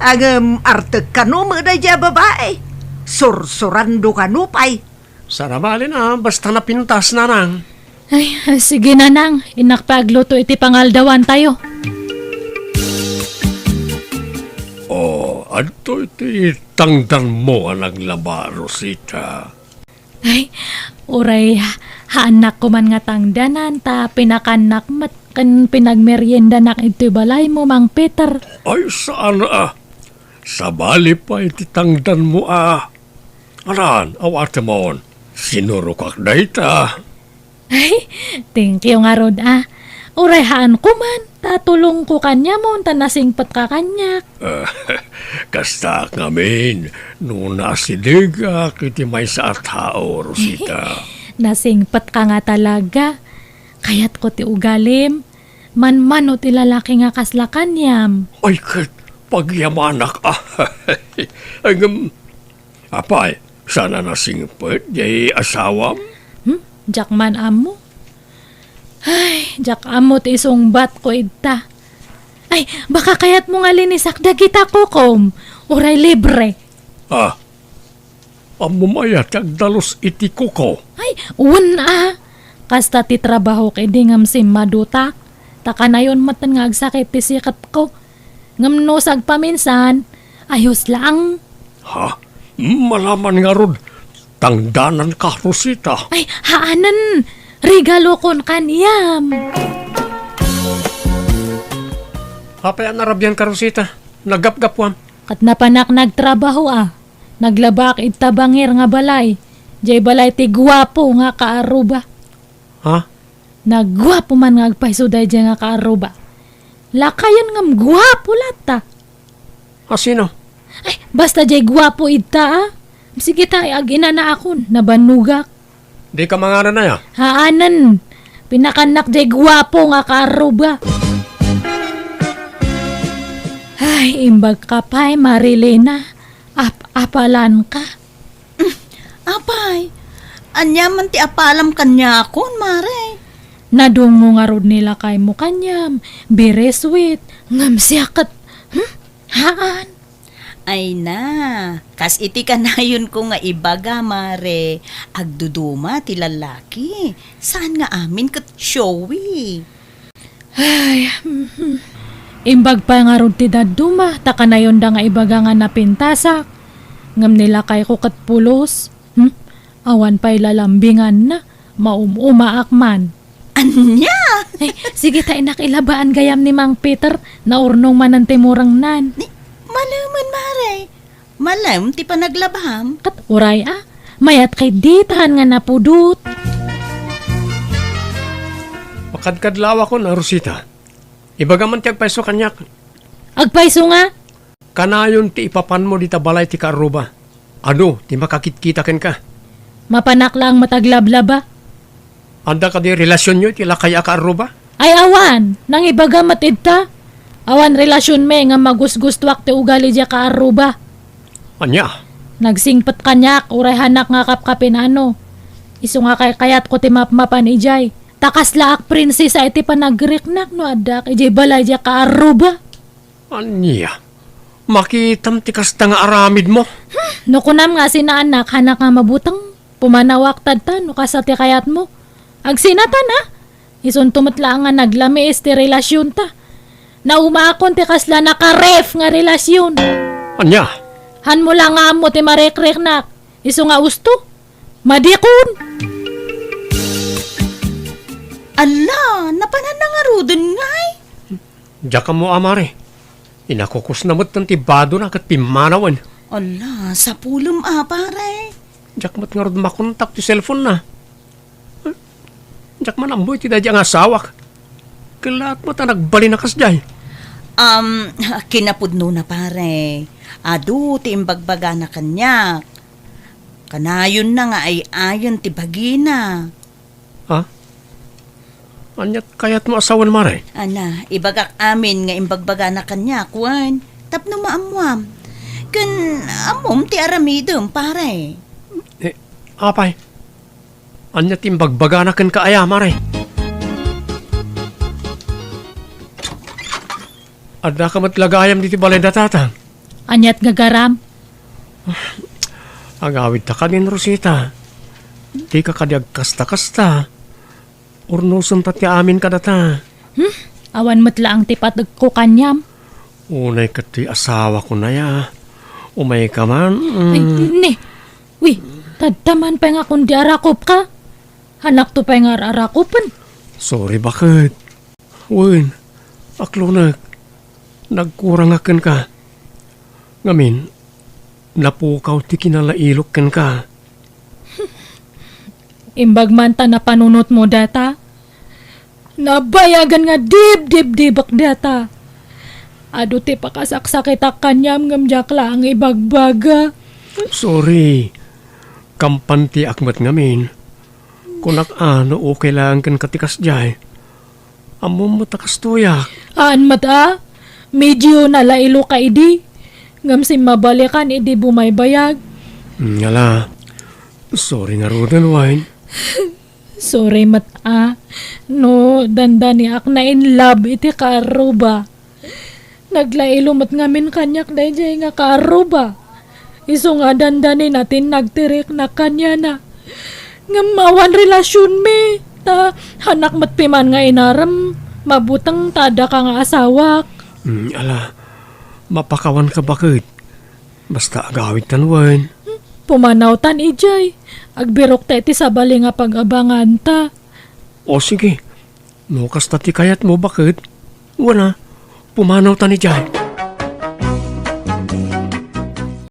Ang arteg kano mga dya babae. Sursurando kano pay. Sarabali na, basta napintas na nang. Ay, sige nanang. Inakpagluto iti pangaldawan tayo. Adto iti tangdan mo ang naglaba, Rosita. Ay, uray, haanak ko man nga tangdanan, ta pinakanak mat kan pinagmerienda nak iti balay mo, Mang Peter. Ay, saan Sa bali pa iti tangdan mo Aran, awate mo, sinurukak na ita. Ay, thank you nga rod Uray, haan ko man, tatulong ko kanya mo, tanasingpat ka kanyak. Kasta ngamin, nung nasidiga kiti may sa tao, Rosita. Nasingpat ka nga talaga. Kayat ko ti ugalim. Man-man o ti lalaki nga kaslakanyam. Ay, kat, pagyamanak apay, sana nasingpat, jay asawam? Jakman amo. Ay, Jak amot isungbat ko ita. Ay, baka kayat mo nga linisak dagita ko, kom. Uray libre. Amumayat kag dalos iti kuko. Ay, kasta ti trabaho kay di ngam sim madutak. Taka na yun matan nga agsakit ti sikat ko. Ngam no sag paminsan, ayos lang. Malaman nga rod. Tangdanan ka, Rosita. Ay, haanan. Regalo kon kaniyam. Apay ang narabyan ka, Rosita. Nagapgapwam. Kat napanak nagtrabaho Naglabak itabangir nga balay. Jay balay ti gwapo nga kaaruba. Ha? Nagwapo man nga agpaysuday jay nga kaaruba. Lakayan ngam gwapo lata. Sino? Ay, basta jay gwapo ita Sige ta, agina na akon, nabanugak. Di ka mangana na ya? Haanan, pinakanak jay gwapo nga kaaruba. Ay, imbag ka pa'y Marilena. Apalan ka. Apay, anyaman ti apalam kanya akon, mare. Nadungo nga rod nila kay mo kanyam. Bire sweet. Ngam siyakat. Haan. Ay na, kas iti kanayon ko nga ibaga, mare. Agduduma ti lalaki. Saan nga amin kat showy? Ay, imbag pa nga rod ti daduma. Taka na yun da nga ibaga nga napintasak. Ngam nila kay ko kat pulos. Awan pa'y lalambingan na. Maumaakman. Anya? Ay, sige tayo nakilabaan gayam ni Mang Peter na urnong manan timurang nan. Malaman, mare. Malam ti panaglabham. Kat uray mayat kay ditahan nga napudot. Pakadkadlawa ko na, Rosita. Ibagaman ti agpaiso kanyak. Agpaiso nga. Kanayon ti ipapan mo dita balay ti kaaruba. Ano, ti makakit-kita ken ka. Mapanak lang mataglablaba. Anda ka di relasyon nyo ti lakay a kaaruba? Ay awan, nang ibaga matidta. Awan relasyon me nga magusgustwak ti ugali dya kaaruba. Anya? Nagsingpat kanyak, uray hanak nga kapkapin ano. Iso nga kayat ko ti mapmapan ijay. Takas laak prinsesa iti panagriknak no adak ijay balay dya kaaruba. Anya? Makitam ti kasta nga aramid mo? No kunam nga sina anak, hanak nga mabutang. Pumanawak tadta no kasati kayat mo. Agsinatan Ison tumatla nga naglami ti relasyon ta. Naumakon ti kasla nakaref nga relasyon. Anya? Han mo lang nga mo ti marekrek nak. Iso nga usto. Madikon. Ala, napanan na nga rudon ngay. Diya ka mo, amare. Inakukus na mo't ng tibado na kat pimanawan. Ala, sa pulom pare. Diyak mo't nga rod makontak ti cellphone na. Diyak man amboy ti dadya nga asawak. Kalat mo ta nagbali na kas jay. Kinapudno na pare. Adu, ti imbagbaga na kanya. Kanayon na nga ay ayon ti bagina. Ha? Anyat kayat mo asawan, mare? Ana, ibagak amin nga imbagbaga na kanya, kuwan. Tapno maamwam. Kun amom ti aramidom, pare. Apay. Anyat imbagbaga na kan kaaya, mare. Ada ka matlagayam diti balay datatang. Anyat gagaram. Agawid ta ka din, Rosita. Di ka kadiag kasta-kasta. Urnusun ta ti amin ka data. Awan matla ang tipatag ko kanyam. Unay ka ti asawa ko na ya. Umay ka man. Ay, ne. Uy, tadtaman pa nga kung di arakop ka. Hanak to pa nga arakopan. Sorry, bakit? Win, aklunag. Nagkurang akan ka. Ngamin, napukaw ti kinalailok ken ka. Imbag man ta na panunot mo data. Nabayagan nga dib-dib-dibak data. Ado ti pakasaksakit kanyam ngamjakla ang ibagbaga. Sorry. Kampanti akmat ngamin. Kunak ano o kailangan kan katikas jay. Amom matakas tuyak. Aan mata? Medyo nalailo ka idi. Ngam si mabalikan idi bumaybayag. Ngala. Sorry nga Rodan Wine. Sorry no dandani ak na in love iti karuba. Naglailumot ngamin kanyak dayjay nga karuba. Iso nga dandani natin nagtirik na kanya na. Nga mawan relasyon mi. Ta hanak matpiman nga inaram. Mabutang tada ka nga asawak. Ala, mapakawan ka bakit? Basta agawit tanwan. Pumanaw tan ijay. Agbirok ta iti sabali nga pag-abangan ta. O sige, no kasta ti kayat mo bakit? Wala, pumanaw ta ni Jay.